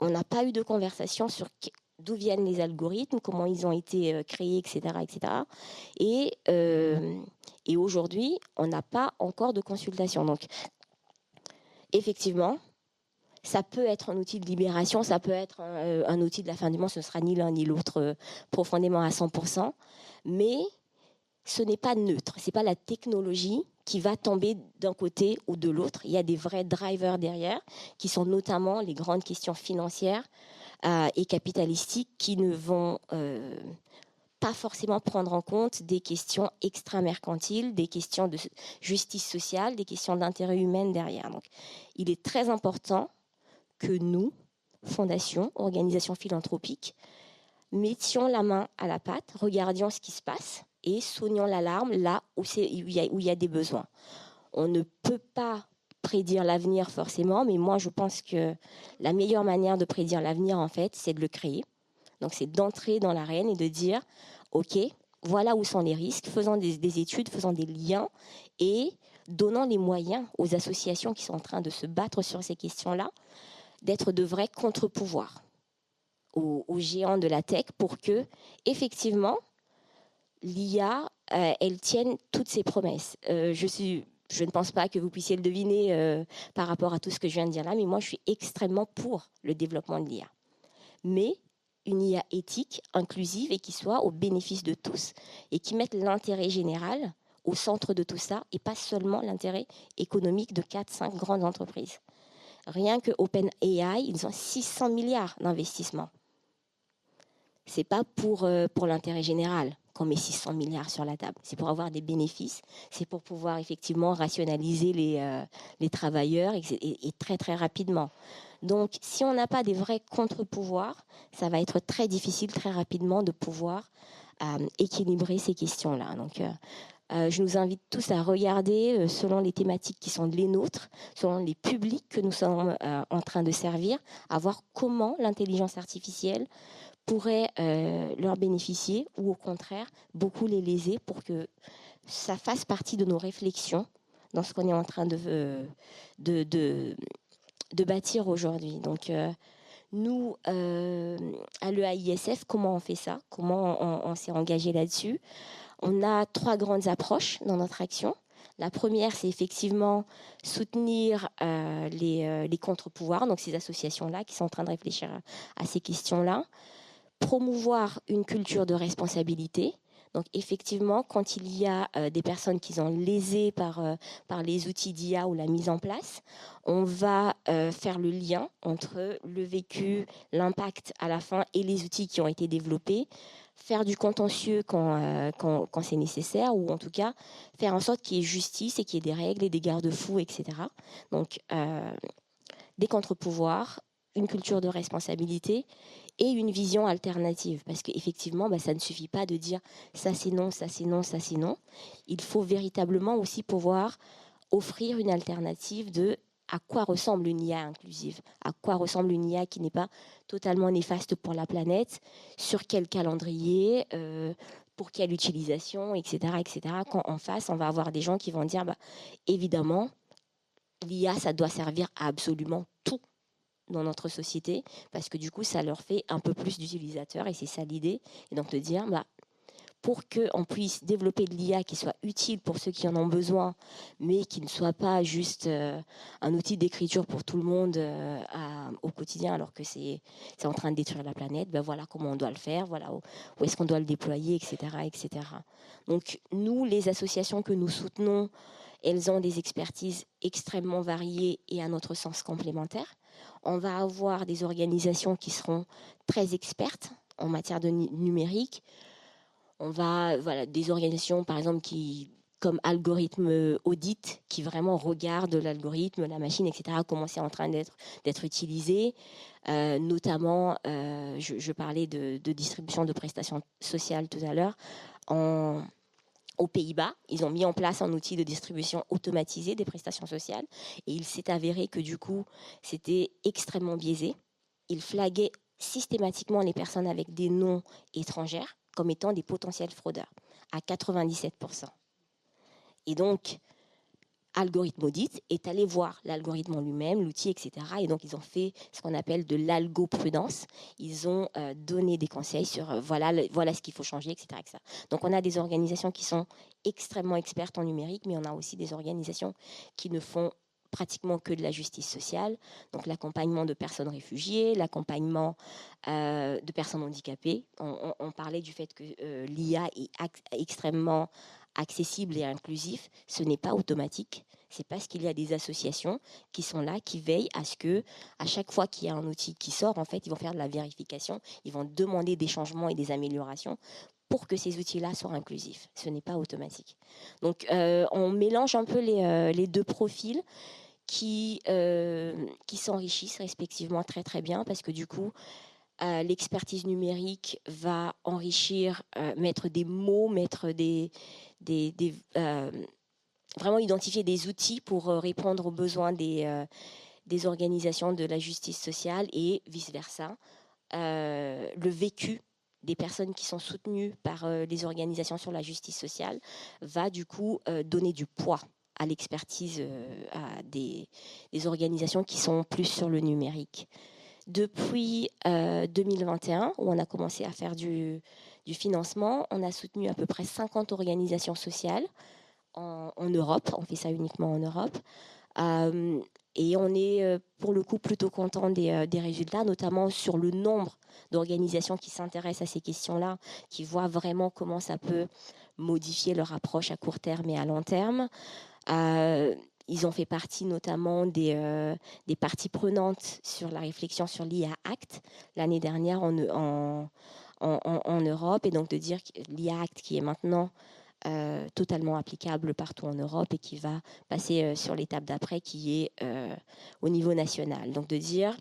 on n'a pas eu de conversation sur d'où viennent les algorithmes, comment ils ont été créés, etc. etc. Et aujourd'hui, on n'a pas encore de consultation. Donc, effectivement, ça peut être un outil de libération, ça peut être un outil de la fin du monde, ce ne sera ni l'un ni l'autre profondément à 100%, mais ce n'est pas neutre, ce n'est pas la technologie qui va tomber d'un côté ou de l'autre. Il y a des vrais drivers derrière, qui sont notamment les grandes questions financières et capitalistiques qui ne vont pas forcément prendre en compte des questions extra-mercantiles, des questions de justice sociale, des questions d'intérêt humain derrière. Donc, il est très important que nous, fondations, organisations philanthropiques, mettions la main à la pâte, regardions ce qui se passe et sonnions l'alarme là où il y a des besoins. On ne peut pas prédire l'avenir forcément, mais moi je pense que la meilleure manière de prédire l'avenir, en fait, c'est de le créer. Donc c'est d'entrer dans l'arène et de dire, OK, voilà où sont les risques, faisons des études, faisons des liens et donnons les moyens aux associations qui sont en train de se battre sur ces questions-là, d'être de vrais contre-pouvoirs aux géants de la tech pour que, effectivement, l'IA, elle tienne toutes ses promesses. Je ne pense pas que vous puissiez le deviner par rapport à tout ce que je viens de dire là, mais moi, je suis extrêmement pour le développement de l'IA. Mais une IA éthique, inclusive et qui soit au bénéfice de tous et qui mette l'intérêt général au centre de tout ça et pas seulement l'intérêt économique de 4-5 grandes entreprises. Rien que OpenAI, ils ont 600 milliards d'investissements. Ce n'est pas pour l'intérêt général qu'on met 600 milliards sur la table. C'est pour avoir des bénéfices, c'est pour pouvoir effectivement rationaliser les travailleurs et très très rapidement. Donc, si on n'a pas des vrais contre-pouvoirs, ça va être très difficile très rapidement de pouvoir équilibrer ces questions-là. Donc, je nous invite tous à regarder selon les thématiques qui sont les nôtres, selon les publics que nous sommes en train de servir, à voir comment l'intelligence artificielle pourrait leur bénéficier ou au contraire beaucoup les léser pour que ça fasse partie de nos réflexions dans ce qu'on est en train de bâtir aujourd'hui. Donc, nous, à l'EAISF, comment on fait ça? Comment on s'est engagé là-dessus? On a 3 grandes approches dans notre action. La première, c'est effectivement soutenir les contre-pouvoirs, donc ces associations-là qui sont en train de réfléchir à ces questions-là. Promouvoir une culture de responsabilité. Donc effectivement, quand il y a des personnes qui sont lésées par les outils d'IA ou la mise en place, on va faire le lien entre le vécu, l'impact à la fin et les outils qui ont été développés, faire du contentieux quand c'est nécessaire, ou en tout cas faire en sorte qu'il y ait justice et qu'il y ait des règles et des garde-fous, etc. Donc des contre-pouvoirs, une culture de responsabilité et une vision alternative. Parce qu'effectivement, ça ne suffit pas de dire ça c'est non, ça c'est non, ça c'est non. Il faut véritablement aussi pouvoir offrir une alternative de à quoi ressemble une IA inclusive, à quoi ressemble une IA qui n'est pas totalement néfaste pour la planète, sur quel calendrier, pour quelle utilisation, etc., etc. Quand en face, on va avoir des gens qui vont dire évidemment, l'IA, ça doit servir à absolument tout dans notre société, parce que du coup, ça leur fait un peu plus d'utilisateurs, et c'est ça l'idée. Et donc de dire, pour qu'on puisse développer de l'IA qui soit utile pour ceux qui en ont besoin, mais qui ne soit pas juste un outil d'écriture pour tout le monde au quotidien, alors que c'est en train de détruire la planète, voilà comment on doit le faire, voilà où est-ce qu'on doit le déployer, etc., etc. Donc nous, les associations que nous soutenons, elles ont des expertises extrêmement variées et à notre sens complémentaires. On va avoir des organisations qui seront très expertes en matière de numérique. On va, voilà, des organisations, par exemple, comme Algorithme Audit, qui vraiment regardent l'algorithme, la machine, etc., comment c'est en train d'être utilisé. Notamment, je parlais de distribution de prestations sociales tout à l'heure. Aux Pays-Bas, ils ont mis en place un outil de distribution automatisée des prestations sociales et il s'est avéré que du coup, c'était extrêmement biaisé. Ils flaguaient systématiquement les personnes avec des noms étrangères comme étant des potentiels fraudeurs, à 97%. Et donc, Algorithme Audit est allé voir l'algorithme en lui-même, l'outil, etc. Et donc, ils ont fait ce qu'on appelle de l'algoprudence. Ils ont donné des conseils sur voilà ce qu'il faut changer, etc., etc. Donc, on a des organisations qui sont extrêmement expertes en numérique, mais on a aussi des organisations qui ne font pratiquement que de la justice sociale, donc l'accompagnement de personnes réfugiées, l'accompagnement de personnes handicapées. On parlait du fait que l'IA est extrêmement accessible et inclusif. Ce n'est pas automatique. C'est parce qu'il y a des associations qui sont là, qui veillent à ce que, à chaque fois qu'il y a un outil qui sort, en fait, ils vont faire de la vérification, ils vont demander des changements et des améliorations pour que ces outils-là soient inclusifs. Ce n'est pas automatique. Donc, on mélange un peu les deux profils qui s'enrichissent respectivement très très bien parce que du coup, l'expertise numérique va enrichir, mettre des mots, mettre vraiment identifier des outils pour répondre aux besoins des organisations de la justice sociale et vice-versa. Le vécu des personnes qui sont soutenues par les organisations sur la justice sociale va du coup donner du poids à l'expertise à des organisations qui sont plus sur le numérique. Depuis 2021, où on a commencé à faire du financement, on a soutenu à peu près 50 organisations sociales en Europe. On fait ça uniquement en Europe. Et on est pour le coup plutôt content des résultats, notamment sur le nombre d'organisations qui s'intéressent à ces questions-là, qui voient vraiment comment ça peut modifier leur approche à court terme et à long terme. Ils ont fait partie notamment des parties prenantes sur la réflexion sur l'IA Act l'année dernière en Europe, et donc de dire que l'IA Act qui est maintenant totalement applicable partout en Europe et qui va passer sur l'étape d'après qui est au niveau national. Donc de dire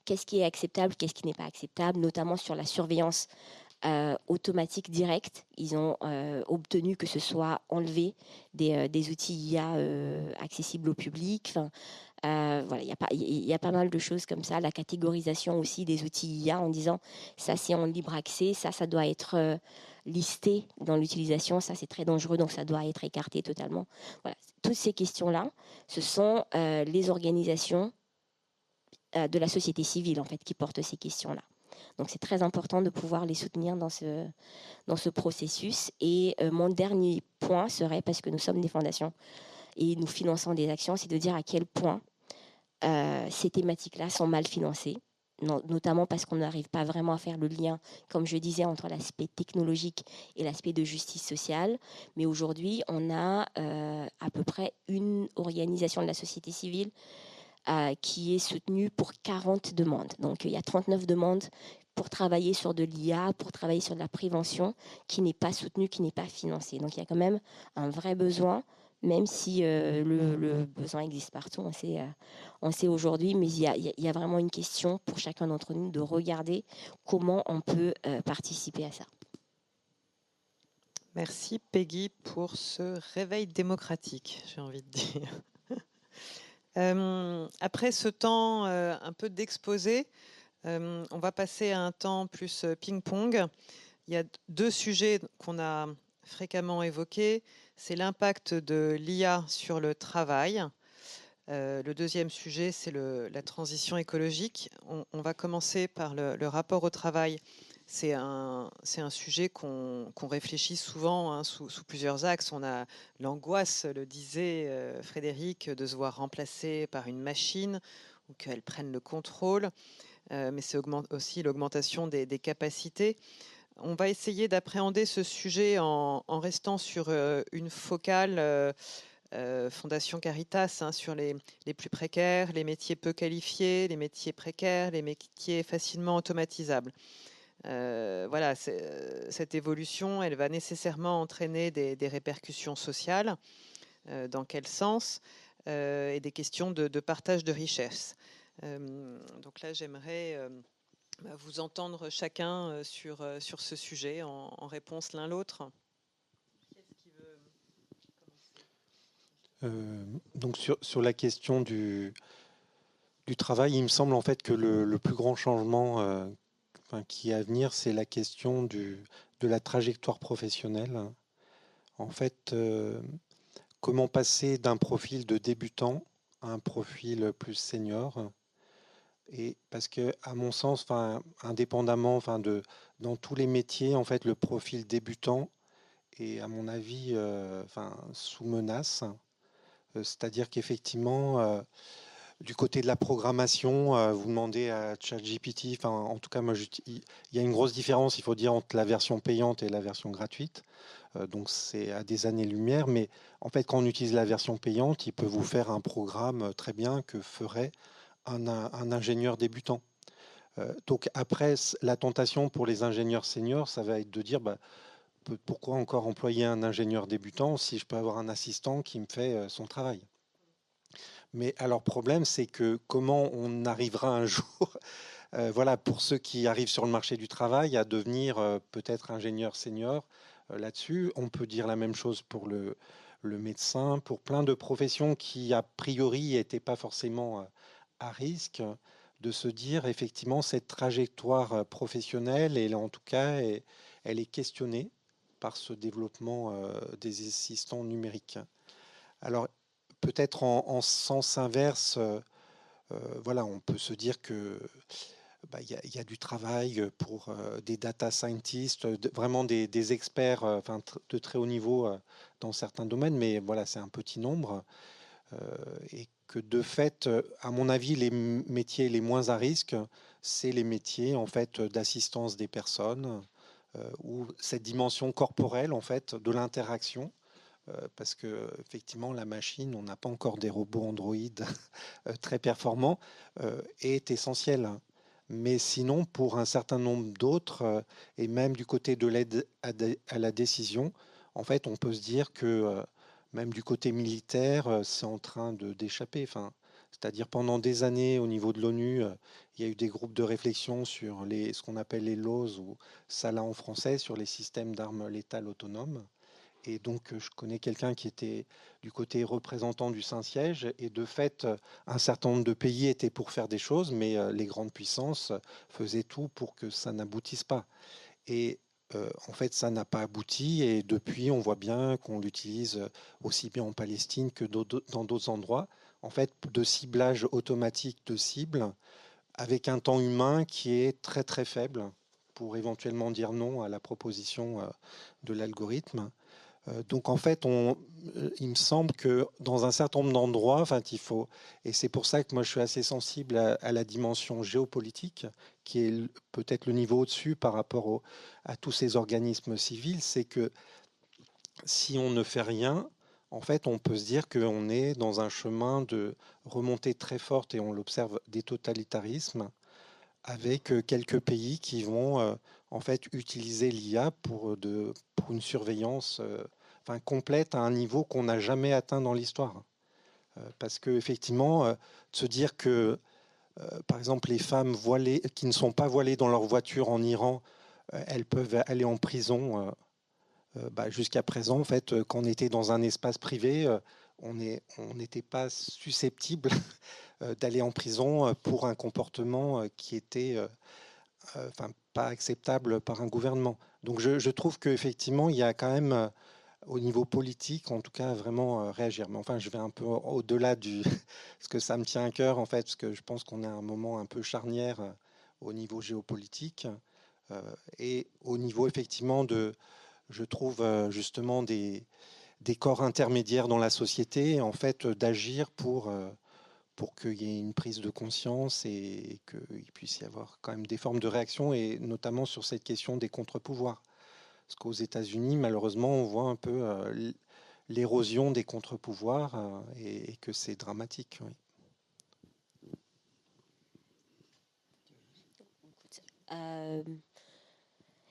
qu'est-ce qui est acceptable, qu'est-ce qui n'est pas acceptable, notamment sur la surveillance automatique directe. Ils ont obtenu que ce soit enlevé des outils IA accessibles au public. Enfin, voilà, il y a pas mal de choses comme ça. La catégorisation aussi des outils IA en disant ça c'est en libre accès, ça doit être listé dans l'utilisation, ça c'est très dangereux donc ça doit être écarté totalement. Voilà. Toutes ces questions-là, ce sont les organisations de la société civile en fait qui portent ces questions-là. Donc c'est très important de pouvoir les soutenir dans ce processus. Et mon dernier point serait, parce que nous sommes des fondations et nous finançons des actions, c'est de dire à quel point ces thématiques-là sont mal financées, notamment parce qu'on n'arrive pas vraiment à faire le lien, comme je disais, entre l'aspect technologique et l'aspect de justice sociale. Mais aujourd'hui, on a à peu près une organisation de la société civile qui est soutenue pour 40 demandes. Donc il y a 39 demandes pour travailler sur de l'IA, pour travailler sur de la prévention, qui n'est pas soutenue, qui n'est pas financée. Donc il y a quand même un vrai besoin, même si le besoin existe partout, on sait aujourd'hui, mais il y a vraiment une question pour chacun d'entre nous de regarder comment on peut participer à ça. Merci Peggy pour ce réveil démocratique, j'ai envie de dire. Après ce temps un peu d'exposé, on va passer à un temps plus ping-pong. Il y a deux sujets qu'on a fréquemment évoqués. C'est l'impact de l'IA sur le travail. Le deuxième sujet, c'est la transition écologique. On va commencer par le rapport au travail. C'est un sujet qu'on réfléchit souvent hein, sous plusieurs axes. On a l'angoisse, le disait Frédéric, de se voir remplacé par une machine ou qu'elle prenne le contrôle. Mais c'est aussi l'augmentation des capacités. On va essayer d'appréhender ce sujet en restant sur une focale Fondation Caritas hein, sur les plus précaires, les métiers peu qualifiés, les métiers précaires, les métiers facilement automatisables. Voilà, cette évolution, elle va nécessairement entraîner des répercussions sociales. Dans quel sens et des questions de partage de richesses. Donc là, j'aimerais vous entendre chacun sur ce sujet en réponse l'un l'autre. Donc sur la question du travail, il me semble en fait que le plus grand changement qui est à venir, c'est la question de la trajectoire professionnelle. En fait, comment passer d'un profil de débutant à un profil plus senior. Et parce que, à mon sens, indépendamment, dans tous les métiers, en fait, le profil débutant est, à mon avis, sous menace. C'est-à-dire qu'effectivement, du côté de la programmation, vous demandez à ChatGPT, en tout cas, il y a une grosse différence, il faut dire, entre la version payante et la version gratuite. Donc c'est à des années-lumière, mais en fait, quand on utilise la version payante, il peut vous faire un programme très bien que ferait un ingénieur débutant. Donc après, la tentation pour les ingénieurs seniors, ça va être de dire pourquoi encore employer un ingénieur débutant si je peux avoir un assistant qui me fait son travail. Mais alors, problème, c'est que comment on arrivera un jour, voilà, pour ceux qui arrivent sur le marché du travail, à devenir peut-être ingénieur senior là-dessus. On peut dire la même chose pour le médecin, pour plein de professions qui, a priori, n'étaient pas forcément à risque, de se dire, effectivement, cette trajectoire professionnelle, et en tout cas, elle est questionnée par ce développement des assistants numériques. Alors, peut-être en sens inverse, voilà, on peut se dire que il y a du travail pour des data scientists, vraiment des experts de très haut niveau dans certains domaines, mais voilà, c'est un petit nombre. Et que de fait, à mon avis, les métiers les moins à risque, c'est les métiers en fait d'assistance des personnes, où cette dimension corporelle en fait de l'interaction, parce que effectivement la machine, on n'a pas encore des robots Android très performants, est essentielle. Mais sinon, pour un certain nombre d'autres, et même du côté de l'aide à la décision, en fait, on peut se dire que même du côté militaire, c'est en train d'échapper. C'est-à-dire pendant des années, au niveau de l'ONU, il y a eu des groupes de réflexion sur ce qu'on appelle les LAWS, ou SALA en français, sur les systèmes d'armes létales autonomes. Et donc, je connais quelqu'un qui était du côté représentant du Saint-Siège. Et de fait, un certain nombre de pays étaient pour faire des choses, mais les grandes puissances faisaient tout pour que ça n'aboutisse pas. Et en fait, ça n'a pas abouti. Et depuis, on voit bien qu'on l'utilise aussi bien en Palestine que dans d'autres endroits. En fait, de ciblage automatique de cibles avec un temps humain qui est très très faible pour éventuellement dire non à la proposition de l'algorithme. Donc en fait, il me semble que dans un certain nombre d'endroits, il faut, et c'est pour ça que moi je suis assez sensible à la dimension géopolitique, qui est peut-être le niveau au-dessus par rapport à tous ces organismes civils, c'est que si on ne fait rien, en fait, on peut se dire qu'on est dans un chemin de remontée très forte, et on l'observe, des totalitarismes, avec quelques pays qui vont en fait utiliser l'IA pour une surveillance complète à un niveau qu'on n'a jamais atteint dans l'histoire. Parce que effectivement, de se dire que par exemple les femmes voilées qui ne sont pas voilées dans leur voiture en Iran, elles peuvent aller en prison. Jusqu'à présent, en fait, quand on était dans un espace privé, on n'était pas susceptible d'aller en prison pour un comportement qui était pas acceptable par un gouvernement. Donc je trouve qu'effectivement, il y a quand même, au niveau politique, en tout cas, vraiment réagir. Mais enfin, je vais un peu au-delà du... parce que ça me tient à cœur, en fait, parce que je pense qu'on est à un moment un peu charnière au niveau géopolitique et au niveau, effectivement, je trouve, justement, des corps intermédiaires dans la société, en fait, d'agir pour qu'il y ait une prise de conscience et qu'il puisse y avoir quand même des formes de réaction, et notamment sur cette question des contre-pouvoirs. Parce qu'aux États-Unis, malheureusement, on voit un peu l'érosion des contre-pouvoirs et que c'est dramatique. Oui.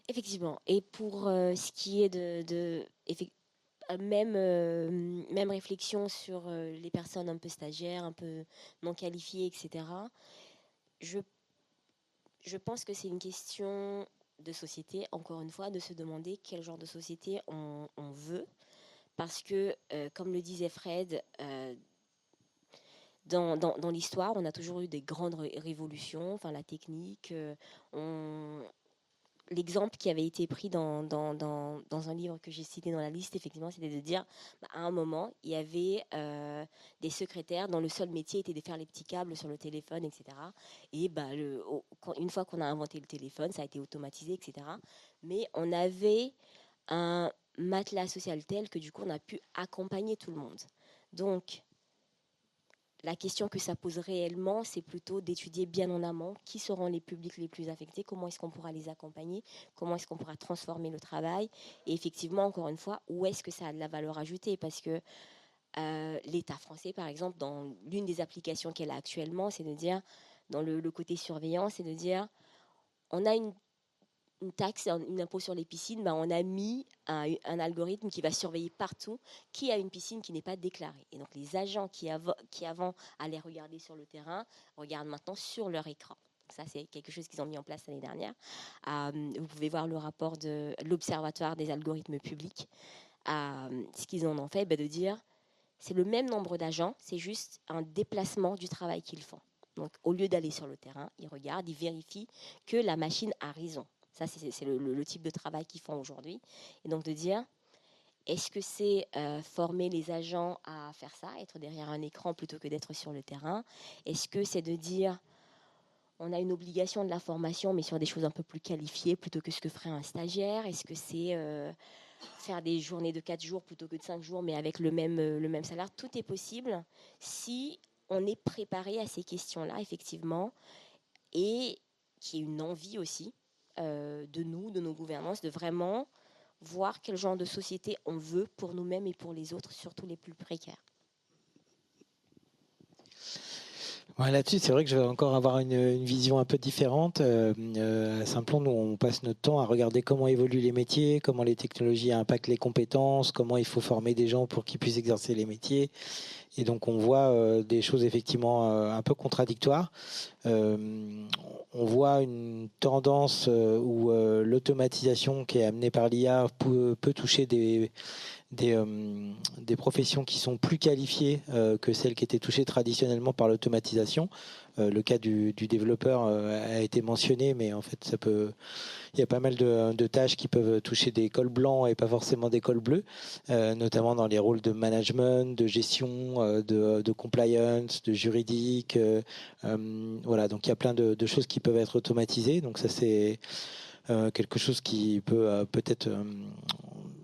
Effectivement. Et pour ce qui est même réflexion sur les personnes un peu stagiaires, un peu non qualifiées, etc. Je pense que c'est une question de société, encore une fois, de se demander quel genre de société on veut. Parce que, comme le disait Fred, dans l'histoire, on a toujours eu des grandes révolutions, enfin la technique. L'exemple qui avait été pris dans un livre que j'ai cité dans la liste, effectivement, c'était de dire, à un moment, il y avait des secrétaires dont le seul métier était de faire les petits câbles sur le téléphone, etc. Et une fois qu'on a inventé le téléphone, ça a été automatisé, etc. Mais on avait un matelas social tel que du coup, on a pu accompagner tout le monde. Donc, la question que ça pose réellement, c'est plutôt d'étudier bien en amont qui seront les publics les plus affectés, comment est-ce qu'on pourra les accompagner, comment est-ce qu'on pourra transformer le travail, et effectivement, encore une fois, où est-ce que ça a de la valeur ajoutée, parce que l'État français, par exemple, dans l'une des applications qu'elle a actuellement, c'est de dire, dans le côté surveillance, c'est de dire, on a une taxe, un impôt sur les piscines, on a mis un algorithme qui va surveiller partout qui a une piscine qui n'est pas déclarée. Et donc les agents qui avant allaient regarder sur le terrain regardent maintenant sur leur écran. Ça, c'est quelque chose qu'ils ont mis en place l'année dernière. Vous pouvez voir le rapport de l'Observatoire des algorithmes publics. Ce qu'ils en ont fait, de dire c'est le même nombre d'agents, c'est juste un déplacement du travail qu'ils font. Donc au lieu d'aller sur le terrain, ils regardent, ils vérifient que la machine a raison. Ça, c'est le type de travail qu'ils font aujourd'hui. Et donc de dire, est-ce que c'est former les agents à faire ça, être derrière un écran plutôt que d'être sur le terrain? Est-ce que c'est de dire, on a une obligation de la formation, mais sur des choses un peu plus qualifiées plutôt que ce que ferait un stagiaire? Est-ce que c'est faire des journées de 4 jours plutôt que de 5 jours, mais avec le même salaire? Tout est possible si on est préparé à ces questions-là, effectivement, et qu'il y ait une envie aussi de nous, de nos gouvernances, de vraiment voir quel genre de société on veut pour nous-mêmes et pour les autres, surtout les plus précaires. Ouais, là-dessus, c'est vrai que je vais encore avoir une vision un peu différente. À Simplon, nous, on passe notre temps à regarder comment évoluent les métiers, comment les technologies impactent les compétences, comment il faut former des gens pour qu'ils puissent exercer les métiers. Et donc, on voit des choses effectivement un peu contradictoires. On voit une tendance où l'automatisation qui est amenée par l'IA peut toucher des professions qui sont plus qualifiées que celles qui étaient touchées traditionnellement par l'automatisation. Le cas du développeur a été mentionné, mais en fait, il y a pas mal de tâches qui peuvent toucher des cols blancs et pas forcément des cols bleus, notamment dans les rôles de management, de gestion, de compliance, de juridique. Voilà, donc il y a plein de choses qui peuvent être automatisées. Donc ça, c'est quelque chose qui peut peut-être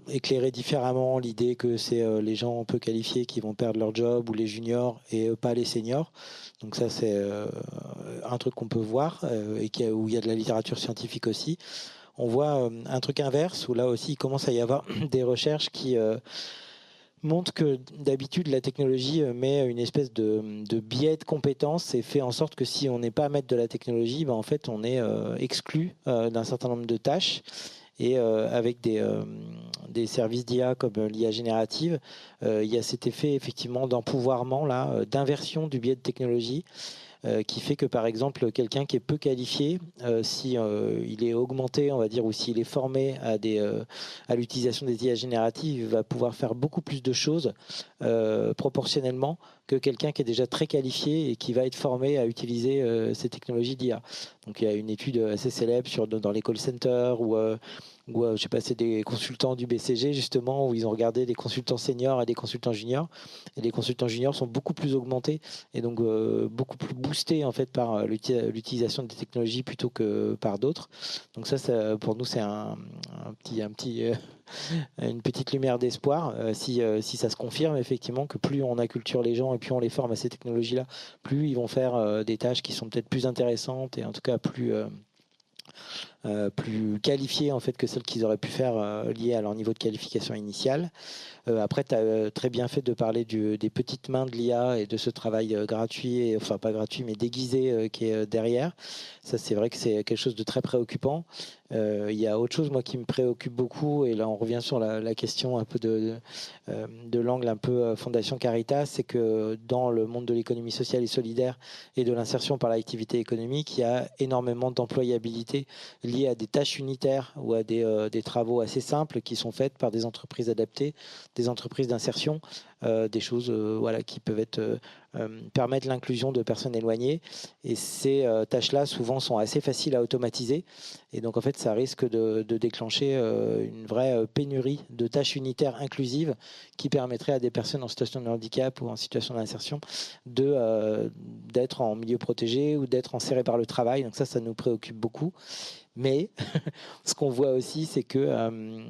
éclairer différemment l'idée que c'est les gens peu qualifiés qui vont perdre leur job, ou les juniors et pas les seniors. Donc ça, c'est un truc qu'on peut voir et où il y a de la littérature scientifique aussi. On voit un truc inverse, où là aussi il commence à y avoir des recherches qui montrent que d'habitude la technologie met une espèce de biais de compétences et fait en sorte que si on n'est pas maître de la technologie, en fait on est exclu d'un certain nombre de tâches. Et avec des services d'IA comme l'IA générative, il y a cet effet effectivement d'empouvoirment, là, d'inversion du biais de technologie, qui fait que par exemple quelqu'un qui est peu qualifié, si il est augmenté, on va dire, ou s'il est formé à l'utilisation des IA génératives, il va pouvoir faire beaucoup plus de choses proportionnellement que quelqu'un qui est déjà très qualifié et qui va être formé à utiliser ces technologies d'IA. Donc il y a une étude assez célèbre dans les call centers où j'ai passé des consultants du BCG justement, où ils ont regardé des consultants seniors et des consultants juniors, et les consultants juniors sont beaucoup plus augmentés et donc beaucoup plus boostés en fait par l'utilisation des technologies plutôt que par d'autres. Donc ça pour nous c'est une petite lumière d'espoir si ça se confirme effectivement, que plus on acculture les gens et plus on les forme à ces technologies-là, plus ils vont faire des tâches qui sont peut-être plus intéressantes et en tout cas plus qualifiées en fait que celles qu'ils auraient pu faire liées à leur niveau de qualification initiale. Après, tu as très bien fait de parler des petites mains de l'IA et de ce travail gratuit, enfin pas gratuit mais déguisé qui est derrière. Ça, c'est vrai que c'est quelque chose de très préoccupant. Il y a autre chose, moi, qui me préoccupe beaucoup, et là on revient sur la question un peu de l'angle un peu Fondation Caritas, c'est que dans le monde de l'économie sociale et solidaire et de l'insertion par l'activité économique, il y a énormément d'employabilité liée à des tâches unitaires ou à des travaux assez simples qui sont faites par des entreprises adaptées, des entreprises d'insertion, des choses voilà, qui peuvent permettre l'inclusion de personnes éloignées. Et ces tâches-là, souvent, sont assez faciles à automatiser. Et donc, en fait, ça risque de déclencher une vraie pénurie de tâches unitaires inclusives qui permettraient à des personnes en situation de handicap ou en situation d'insertion d'être en milieu protégé ou d'être enserrées par le travail. Donc ça nous préoccupe beaucoup. Mais ce qu'on voit aussi, c'est que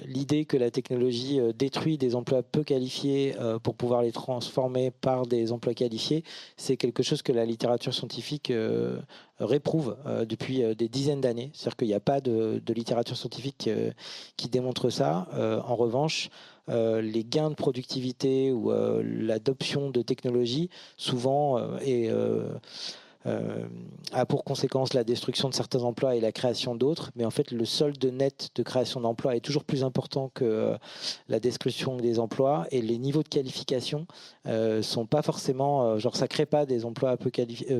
l'idée que la technologie détruit des emplois peu qualifiés pour pouvoir les transformer par des emplois qualifiés, c'est quelque chose que la littérature scientifique réprouve depuis des dizaines d'années. C'est-à-dire qu'il n'y a pas de littérature scientifique qui démontre ça. En revanche, les gains de productivité ou l'adoption de technologies souvent a pour conséquence la destruction de certains emplois et la création d'autres, mais en fait le solde net de création d'emplois est toujours plus important que la destruction des emplois, et les niveaux de qualification sont pas forcément, genre ça crée pas des emplois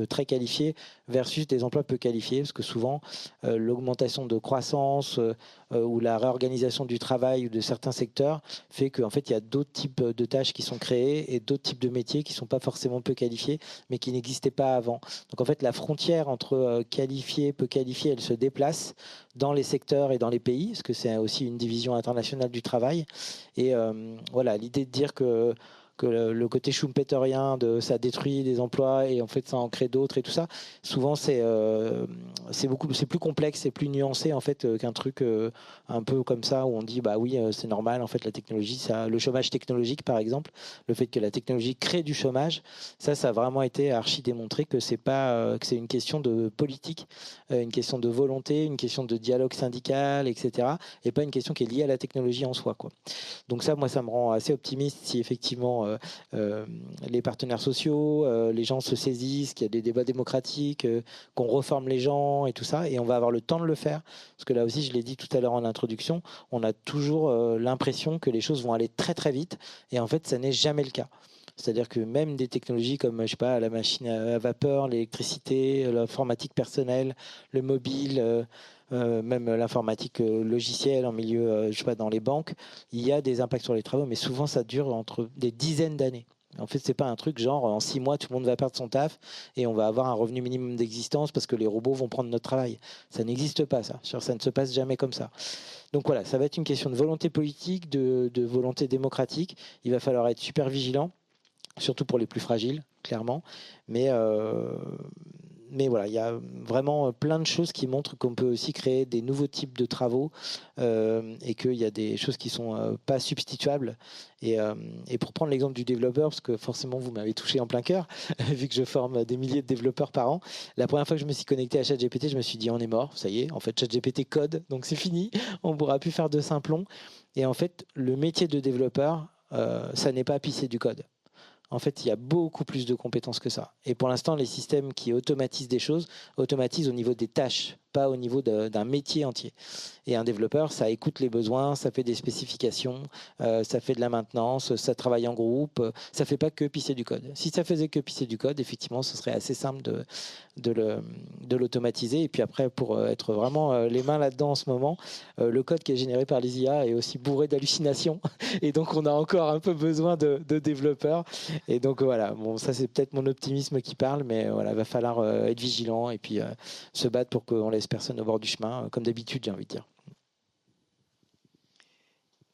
très qualifiés versus des emplois peu qualifiés, parce que souvent l'augmentation de croissance ou la réorganisation du travail ou de certains secteurs fait qu'en fait il y a d'autres types de tâches qui sont créées et d'autres types de métiers qui sont pas forcément peu qualifiés mais qui n'existaient pas avant. Donc en fait, la frontière entre qualifié, peu qualifié, elle se déplace dans les secteurs et dans les pays, parce que c'est aussi une division internationale du travail. Et voilà, l'idée de dire que le côté schumpeterien de ça détruit des emplois et en fait ça en crée d'autres et tout ça, souvent c'est plus complexe et plus nuancé en fait qu'un truc un peu comme ça où on dit bah oui c'est normal en fait la technologie, ça, le chômage technologique par exemple, le fait que la technologie crée du chômage, ça a vraiment été archi démontré que c'est pas que c'est une question de politique, une question de volonté, une question de dialogue syndical, etc. et pas une question qui est liée à la technologie en soi quoi. Donc ça, moi, ça me rend assez optimiste si effectivement les partenaires sociaux, les gens se saisissent, qu'il y a des débats démocratiques, qu'on reforme les gens et tout ça. Et on va avoir le temps de le faire. Parce que là aussi, je l'ai dit tout à l'heure en introduction, on a toujours l'impression que les choses vont aller très très vite. Et en fait, ça n'est jamais le cas. C'est-à-dire que même des technologies comme, je sais pas, la machine à vapeur, l'électricité, l'informatique personnelle, le mobile, même l'informatique logicielle en milieu, je sais pas, dans les banques, il y a des impacts sur les travaux, mais souvent ça dure entre des dizaines d'années. En fait, c'est pas un truc genre en 6 mois tout le monde va perdre son taf et on va avoir un revenu minimum d'existence parce que les robots vont prendre notre travail. Ça n'existe pas, ça. Ça ne se passe jamais comme ça. Donc voilà, ça va être une question de volonté politique, de volonté démocratique. Il va falloir être super vigilant, surtout pour les plus fragiles, clairement. Mais voilà, il y a vraiment plein de choses qui montrent qu'on peut aussi créer des nouveaux types de travaux et qu'il y a des choses qui ne sont pas substituables. Et pour prendre l'exemple du développeur, parce que forcément vous m'avez touché en plein cœur, vu que je forme des milliers de développeurs par an, la première fois que je me suis connecté à ChatGPT, je me suis dit on est mort, ça y est, en fait ChatGPT code, donc c'est fini, on ne pourra plus faire de simplon. Et en fait, le métier de développeur, ça n'est pas pisser du code. En fait, il y a beaucoup plus de compétences que ça. Et pour l'instant, les systèmes qui automatisent des choses automatisent au niveau des tâches, pas au niveau d'un métier entier. Et un développeur, ça écoute les besoins, ça fait des spécifications, ça fait de la maintenance, ça travaille en groupe, ça fait pas que pisser du code. Si ça faisait que pisser du code, effectivement, ce serait assez simple de l'automatiser. Et puis après, pour être vraiment les mains là-dedans en ce moment, le code qui est généré par les IA est aussi bourré d'hallucinations. Et donc, on a encore un peu besoin de développeurs. Et donc, voilà, bon, ça, c'est peut-être mon optimisme qui parle, mais voilà, il va falloir être vigilant et puis se battre pour qu'on laisse personne au bord du chemin, comme d'habitude, j'ai envie de dire.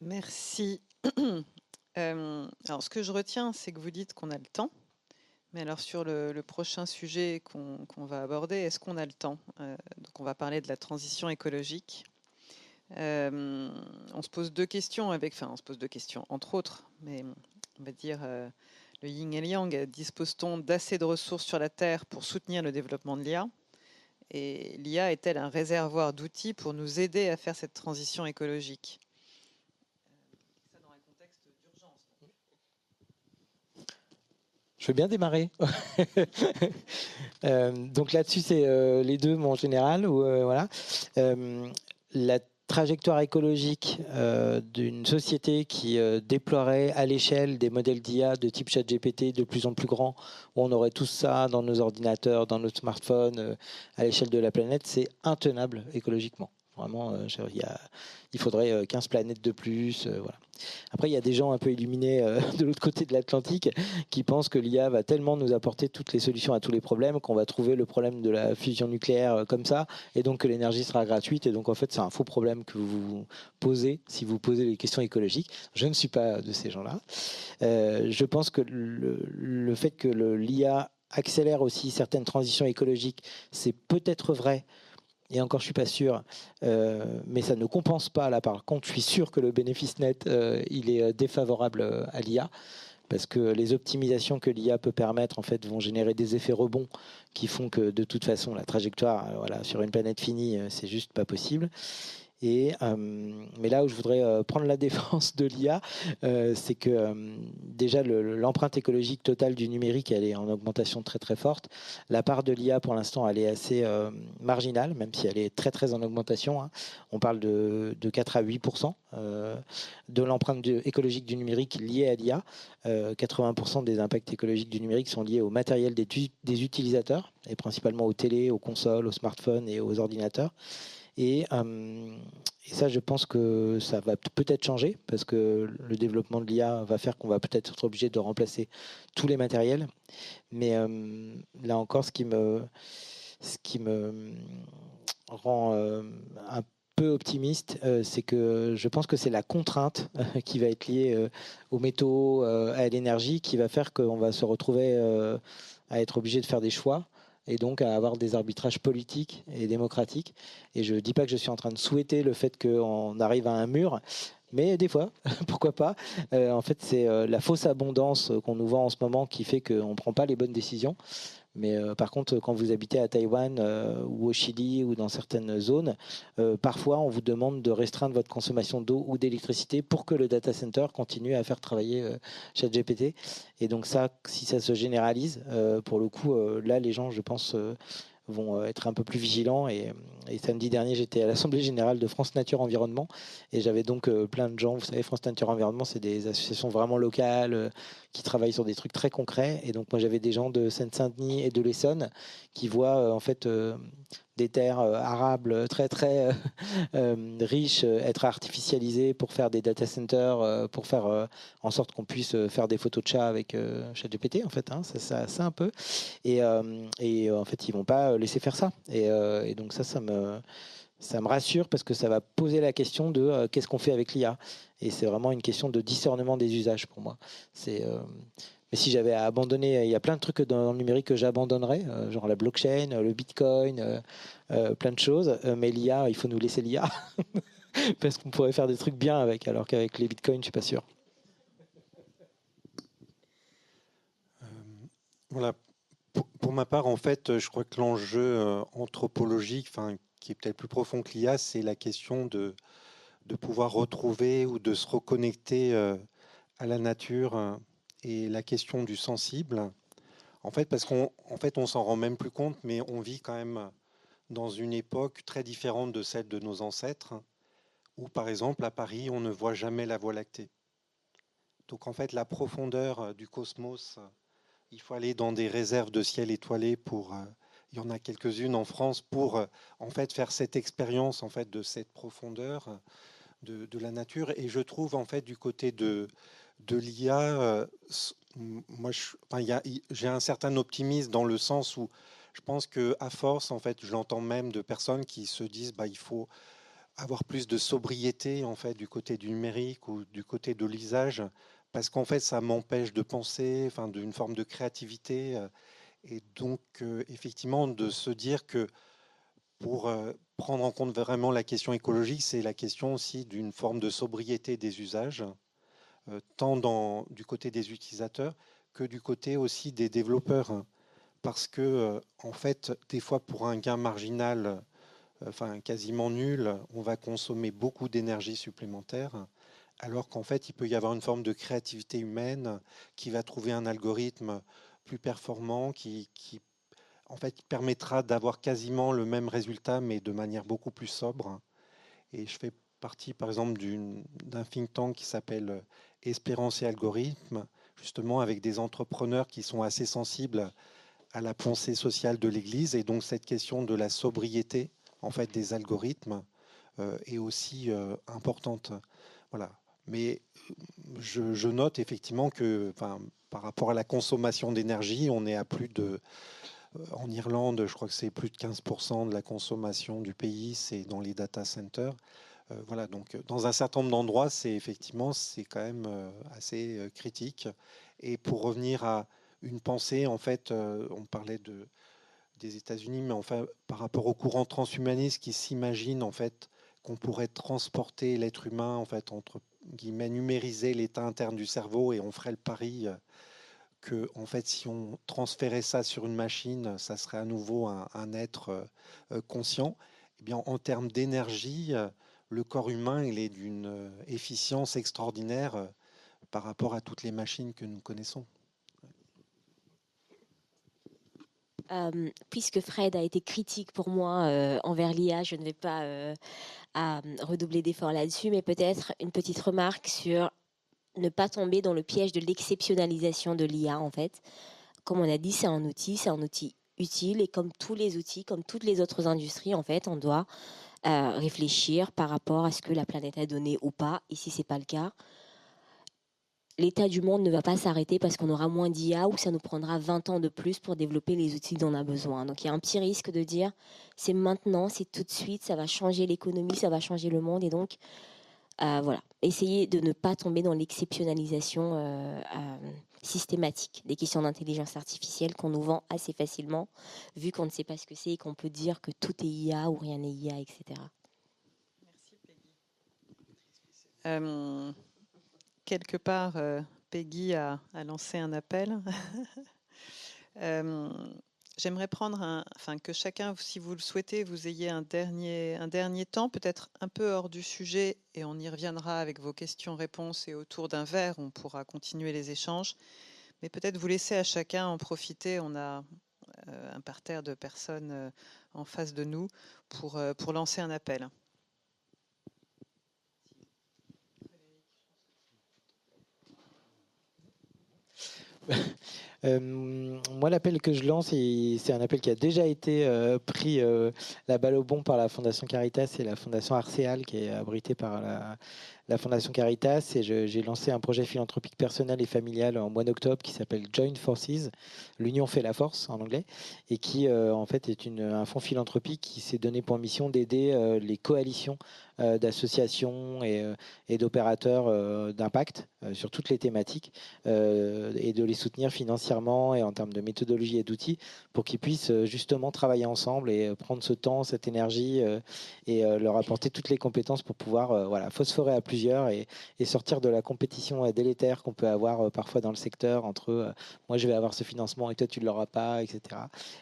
Merci. Alors, ce que je retiens, c'est que vous dites qu'on a le temps. Mais alors, sur le prochain sujet qu'on va aborder, est-ce qu'on a le temps? Donc, on va parler de la transition écologique. On se pose deux questions on se pose deux questions, entre autres, mais on va dire le yin et le yang. Dispose-t-on d'assez de ressources sur la Terre pour soutenir le développement de l'IA? Et l'IA est-elle un réservoir d'outils pour nous aider à faire cette transition écologique? Je Je veux bien démarrer. Donc là-dessus, c'est les deux, mais en général. Voilà. La trajectoire écologique d'une société qui déploierait à l'échelle des modèles d'IA de type ChatGPT de plus en plus grands, où on aurait tout ça dans nos ordinateurs, dans nos smartphones, à l'échelle de la planète, c'est intenable écologiquement. Vraiment, il faudrait 15 planètes de plus. Voilà. Après, il y a des gens un peu illuminés de l'autre côté de l'Atlantique qui pensent que l'IA va tellement nous apporter toutes les solutions à tous les problèmes qu'on va trouver le problème de la fusion nucléaire comme ça, et donc que l'énergie sera gratuite. Et donc, en fait, c'est un faux problème que vous vous posez si vous posez les questions écologiques. Je ne suis pas de ces gens-là. Je pense que le fait que l'IA accélère aussi certaines transitions écologiques, c'est peut-être vrai. Et encore, je ne suis pas sûr, mais ça ne compense pas. Là, par contre, je suis sûr que le bénéfice net, il est défavorable à l'IA, parce que les optimisations que l'IA peut permettre, en fait, vont générer des effets rebonds qui font que, de toute façon, la trajectoire, voilà, sur une planète finie, c'est juste pas possible. Mais là où je voudrais prendre la défense de l'IA, c'est que déjà l'empreinte écologique totale du numérique, elle est en augmentation très très forte. La part de l'IA pour l'instant, elle est assez marginale, même si elle est très très en augmentation. Hein. On parle de 4 à 8% de l'empreinte écologique du numérique liée à l'IA. 80% des impacts écologiques du numérique sont liés au matériel des utilisateurs, et principalement aux télés, aux consoles, aux smartphones et aux ordinateurs. Et ça, je pense que ça va peut-être changer, parce que le développement de l'IA va faire qu'on va peut-être être obligé de remplacer tous les matériels. Mais là encore, ce qui me rend un peu optimiste, c'est que je pense que c'est la contrainte qui va être liée aux métaux, à l'énergie, qui va faire qu'on va se retrouver à être obligé de faire des choix, et donc à avoir des arbitrages politiques et démocratiques. Et je ne dis pas que je suis en train de souhaiter le fait qu'on arrive à un mur, mais des fois, pourquoi pas. En fait, c'est la fausse abondance qu'on nous vend en ce moment qui fait qu'on ne prend pas les bonnes décisions. Mais par contre, quand vous habitez à Taïwan ou au Chili ou dans certaines zones, parfois on vous demande de restreindre votre consommation d'eau ou d'électricité pour que le data center continue à faire travailler ChatGPT. Et donc ça, si ça se généralise, pour le coup, là les gens, je pense, vont être un peu plus vigilants. Et samedi dernier, j'étais à l'Assemblée Générale de France Nature Environnement, et j'avais donc plein de gens. Vous savez, France Nature Environnement, c'est des associations vraiment locales qui travaillent sur des trucs très concrets. Et donc moi, j'avais des gens de Seine-Saint-Denis et de l'Essonne qui voient en fait des terres arables très très riches être artificialisées pour faire des data centers, pour faire en sorte qu'on puisse faire des photos de chats avec ChatGPT, en fait, hein, ça un peu. Et en fait, ils vont pas laisser faire ça. Et donc ça me rassure, parce que ça va poser la question de qu'est-ce qu'on fait avec l'IA. Et c'est vraiment une question de discernement des usages pour moi. Mais si j'avais à abandonner, il y a plein de trucs dans le numérique que j'abandonnerais, genre la blockchain, le bitcoin, plein de choses. Mais l'IA, il faut nous laisser l'IA, parce qu'on pourrait faire des trucs bien avec, alors qu'avec les bitcoins, je suis pas sûr. Voilà. Pour ma part, en fait, je crois que l'enjeu anthropologique, qui est peut-être plus profond que l'IA, c'est la question de pouvoir retrouver ou de se reconnecter à la nature, et la question du sensible. En fait, parce on s'en rend même plus compte, mais on vit quand même dans une époque très différente de celle de nos ancêtres, où par exemple à Paris, on ne voit jamais la Voie lactée. Donc en fait, la profondeur du cosmos, il faut aller dans des réserves de ciel étoilé il y en a quelques-unes en France pour en fait faire cette expérience en fait de cette profondeur de la nature. Et je trouve en fait du côté de l'IA, moi j'ai un certain optimisme dans le sens où je pense que à force, en fait, je l'entends même de personnes qui se disent il faut avoir plus de sobriété en fait du côté du numérique ou du côté de l'usage, parce qu'en fait ça m'empêche de penser, d'une forme de créativité, et donc effectivement de se dire que pour prendre en compte vraiment la question écologique, c'est la question aussi d'une forme de sobriété des usages, tant du côté des utilisateurs que du côté aussi des développeurs, parce que en fait des fois pour un gain marginal, quasiment nul, on va consommer beaucoup d'énergie supplémentaire, alors qu'en fait, il peut y avoir une forme de créativité humaine qui va trouver un algorithme plus performant, en fait, permettra d'avoir quasiment le même résultat, mais de manière beaucoup plus sobre. Et je fais partie, par exemple, d'un think tank qui s'appelle Espérance et Algorithme, justement avec des entrepreneurs qui sont assez sensibles à la pensée sociale de l'Église. Et donc, cette question de la sobriété, en fait, des algorithmes est aussi importante. Voilà. Mais je note effectivement que, par rapport à la consommation d'énergie, on est à plus de... En Irlande, je crois que c'est plus de 15% de la consommation du pays, c'est dans les data centers. Voilà, donc dans un certain nombre d'endroits, c'est quand même assez critique. Et pour revenir à une pensée, en fait, on parlait des États-Unis, mais enfin, par rapport au courant transhumaniste qui s'imagine en fait qu'on pourrait transporter l'être humain, en fait, entre guillemets, numériser l'état interne du cerveau, et on ferait le pari que, en fait, si on transférait ça sur une machine, ça serait à nouveau un être conscient. Eh bien, en termes d'énergie, le corps humain, il est d'une efficience extraordinaire par rapport à toutes les machines que nous connaissons. Puisque Fred a été critique pour moi envers l'IA, je ne vais pas redoubler d'efforts là-dessus, mais peut-être une petite remarque sur ne pas tomber dans le piège de l'exceptionnalisation de l'IA, en fait. Comme on a dit, c'est un outil utile, et comme tous les outils, comme toutes les autres industries, en fait, on doit réfléchir par rapport à ce que la planète a donné ou pas, et si ce n'est pas le cas, l'état du monde ne va pas s'arrêter parce qu'on aura moins d'IA ou ça nous prendra 20 ans de plus pour développer les outils dont on a besoin. Donc il y a un petit risque de dire c'est maintenant, c'est tout de suite, ça va changer l'économie, ça va changer le monde. Et donc, voilà, essayez de ne pas tomber dans l'exceptionnalisation systématique des questions d'intelligence artificielle qu'on nous vend assez facilement, vu qu'on ne sait pas ce que c'est et qu'on peut dire que tout est IA ou rien n'est IA, etc. Merci Peggy. Quelque part, Peggy a lancé un appel. J'aimerais que chacun, si vous le souhaitez, vous ayez un dernier temps, peut-être un peu hors du sujet, et on y reviendra avec vos questions-réponses, et autour d'un verre, on pourra continuer les échanges. Mais peut-être vous laisser à chacun en profiter. On a un parterre de personnes en face de nous pour lancer un appel. Moi, l'appel que je lance, c'est un appel qui a déjà été pris la balle au bond par la Fondation Caritas et la Fondation Arceal, qui est abritée par la Fondation Caritas. Et j'ai lancé un projet philanthropique personnel et familial en mois d'octobre qui s'appelle Join Forces, l'union fait la force en anglais, et qui en fait est un fonds philanthropique qui s'est donné pour mission d'aider les coalitions d'associations et d'opérateurs d'impact sur toutes les thématiques et de les soutenir financièrement et en termes de méthodologie et d'outils pour qu'ils puissent justement travailler ensemble et prendre ce temps, cette énergie et leur apporter toutes les compétences pour pouvoir phosphorer à plusieurs et sortir de la compétition délétère qu'on peut avoir parfois dans le secteur entre moi je vais avoir ce financement et toi tu ne l'auras pas, etc.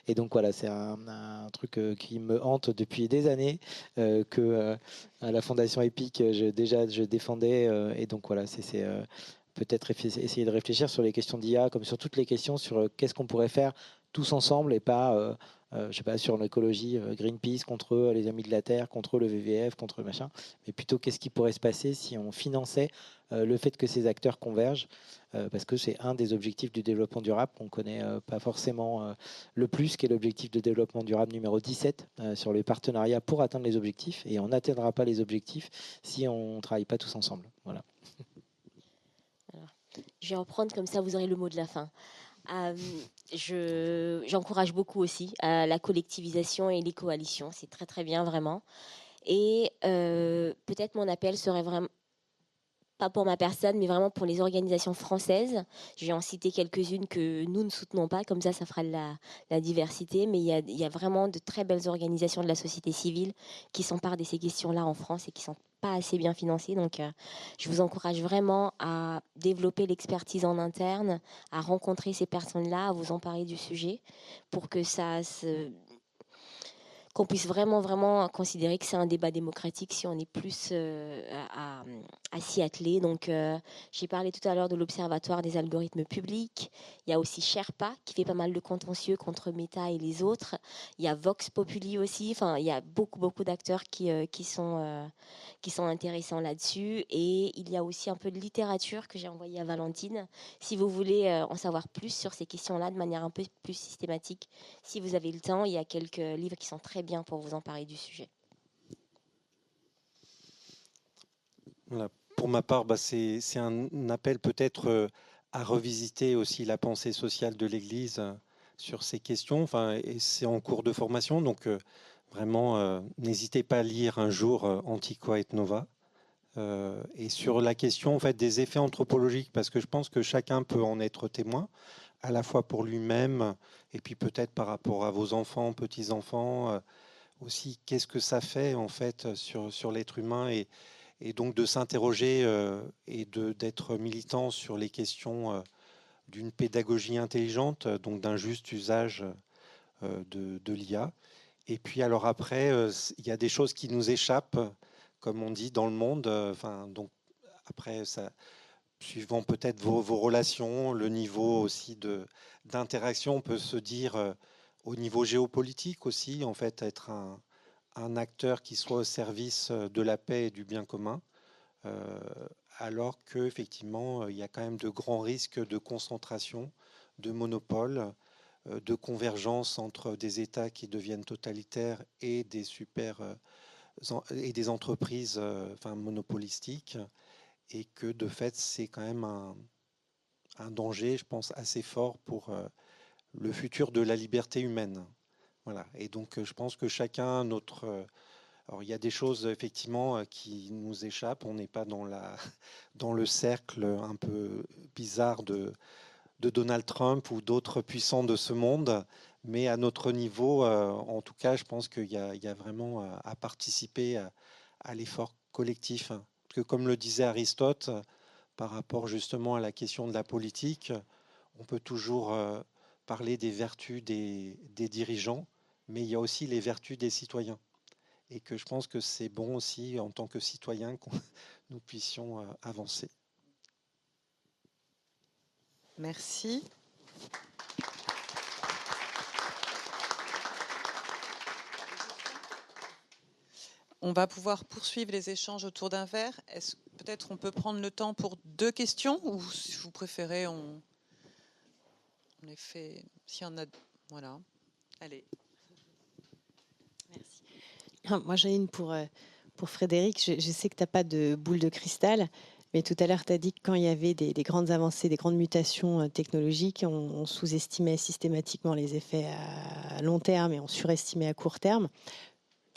Et donc voilà, c'est un truc qui me hante depuis des années que à la Fondation EPIC, je défendais. Et donc voilà, c'est peut-être essayer de réfléchir sur les questions d'IA, comme sur toutes les questions sur qu'est-ce qu'on pourrait faire tous ensemble et pas, je sais pas, sur l'écologie, Greenpeace contre les Amis de la Terre, contre le WWF, contre machin, mais plutôt qu'est-ce qui pourrait se passer si on finançait le fait que ces acteurs convergent, parce que c'est un des objectifs du développement durable qu'on connaît pas forcément le plus, qui est l'objectif de développement durable numéro 17 sur les partenariats pour atteindre les objectifs, et on n'atteindra pas les objectifs si on ne travaille pas tous ensemble. Voilà. Alors, je vais en prendre comme ça, vous aurez le mot de la fin. J'encourage beaucoup aussi la collectivisation et les coalitions. C'est très très bien vraiment. Et peut-être mon appel serait vraiment pas pour ma personne, mais vraiment pour les organisations françaises. Je vais en citer quelques-unes que nous ne soutenons pas, comme ça fera la diversité. Mais il y a vraiment de très belles organisations de la société civile qui s'emparent de ces questions-là en France et qui sont pas assez bien financées. Donc, je vous encourage vraiment à développer l'expertise en interne, à rencontrer ces personnes-là, à vous emparer du sujet pour que ça se qu'on puisse vraiment considérer que c'est un débat démocratique si on est plus à s'y atteler. Donc, j'ai parlé tout à l'heure de l'Observatoire des algorithmes publics. Il y a aussi Sherpa qui fait pas mal de contentieux contre Meta et les autres. Il y a Vox Populi aussi. Enfin, il y a beaucoup d'acteurs qui sont intéressants là-dessus. Et il y a aussi un peu de littérature que j'ai envoyée à Valentine. Si vous voulez en savoir plus sur ces questions-là de manière un peu plus systématique, si vous avez le temps, il y a quelques livres qui sont très bien pour vous emparer du sujet. Voilà. Pour ma part, c'est un appel peut-être à revisiter aussi la pensée sociale de l'Église sur ces questions. Enfin, et c'est en cours de formation, donc vraiment, n'hésitez pas à lire un jour Antiqua et Nova. Et sur la question en fait, des effets anthropologiques, parce que je pense que chacun peut en être témoin, à la fois pour lui-même, et puis peut-être par rapport à vos enfants, petits-enfants, aussi, qu'est-ce que ça fait en fait sur l'être humain, et donc de s'interroger et d'être militant sur les questions d'une pédagogie intelligente, donc d'un juste usage de l'IA. Et puis alors après, il y a des choses qui nous échappent, comme on dit, dans le monde. Enfin, donc après, ça, suivant peut-être vos relations, le niveau aussi d'interaction, on peut se dire au niveau géopolitique aussi, en fait, être un acteur qui soit au service de la paix et du bien commun, euh, alors qu'effectivement, il y a quand même de grands risques de concentration, de monopole, de convergence entre des États qui deviennent totalitaires et des et des entreprises enfin, monopolistiques, et que de fait, c'est quand même un danger, je pense, assez fort pour le futur de la liberté humaine. Voilà. Et donc, je pense que chacun, alors, il y a des choses, effectivement, qui nous échappent. On n'est pas dans le cercle un peu bizarre de Donald Trump ou d'autres puissants de ce monde. Mais à notre niveau, en tout cas, je pense qu'il y a vraiment à participer à l'effort collectif. Parce que comme le disait Aristote, par rapport justement à la question de la politique, on peut toujours parler des vertus des dirigeants, mais il y a aussi les vertus des citoyens. Et que je pense que c'est bon aussi, en tant que citoyens, que nous puissions avancer. Merci. On va pouvoir poursuivre les échanges autour d'un verre. Est-ce peut-être on peut prendre le temps pour 2 questions, ou si vous préférez, on les fait. S'il y en a, voilà. Allez. Merci. Moi, j'en ai une pour Frédéric. Je sais que tu n'as pas de boule de cristal, mais tout à l'heure, tu as dit que quand il y avait des grandes avancées, des grandes mutations technologiques, on sous-estimait systématiquement les effets à long terme et on surestimait à court terme.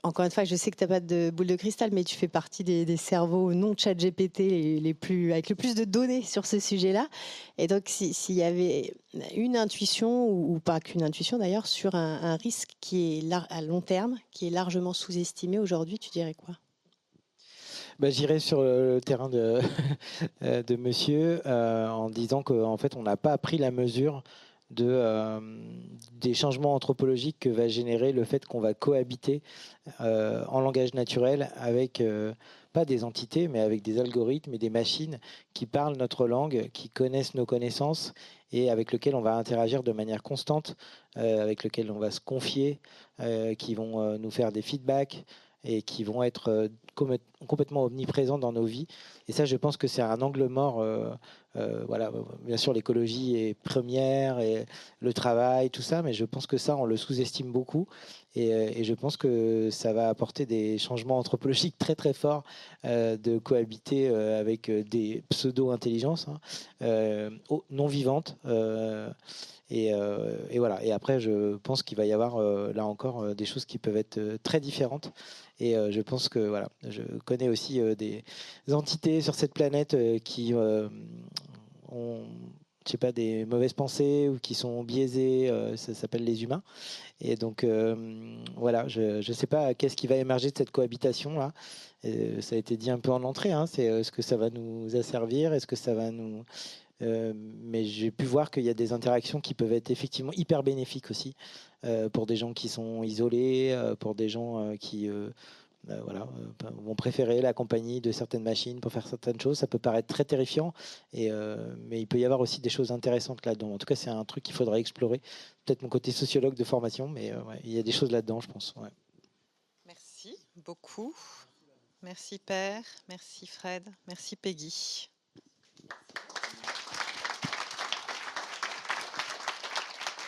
Encore une fois, je sais que tu n'as pas de boule de cristal, mais tu fais partie des cerveaux non ChatGPT avec le plus de données sur ce sujet-là. Et donc, s'il y avait une intuition, ou pas qu'une intuition d'ailleurs, sur un risque qui est à long terme, qui est largement sous-estimé aujourd'hui, tu dirais quoi ? J'irai sur le terrain de, de monsieur en disant qu'en fait, on n'a pas pris la mesure des changements anthropologiques que va générer le fait qu'on va cohabiter en langage naturel avec, pas des entités, mais avec des algorithmes et des machines qui parlent notre langue, qui connaissent nos connaissances et avec lesquelles on va interagir de manière constante, avec lesquelles on va se confier, qui vont nous faire des feedbacks et qui vont être complètement omniprésents dans nos vies. Et ça, je pense que c'est un angle mort. Voilà, bien sûr, l'écologie est première, et le travail, tout ça, mais je pense que ça, on le sous-estime beaucoup. Et je pense que ça va apporter des changements anthropologiques très très forts de cohabiter avec des pseudo-intelligences non vivantes. Et voilà. Et après, je pense qu'il va y avoir là encore des choses qui peuvent être très différentes. Et je pense que voilà, je connais aussi des entités sur cette planète qui ont, je sais pas, des mauvaises pensées ou qui sont biaisées. Ça s'appelle les humains. Et donc voilà, je ne sais pas qu'est-ce qui va émerger de cette cohabitation là. Ça a été dit un peu en entrée. C'est est-ce que ça va nous asservir? Est-ce que ça va nous Mais j'ai pu voir qu'il y a des interactions qui peuvent être effectivement hyper bénéfiques aussi pour des gens qui sont isolés, pour des gens qui vont préférer la compagnie de certaines machines pour faire certaines choses. Ça peut paraître très terrifiant, mais il peut y avoir aussi des choses intéressantes là-dedans. En tout cas, c'est un truc qu'il faudrait explorer. Peut-être mon côté sociologue de formation, mais il y a des choses là-dedans, je pense. Ouais. Merci beaucoup. Merci Père, merci Fred, merci Peggy.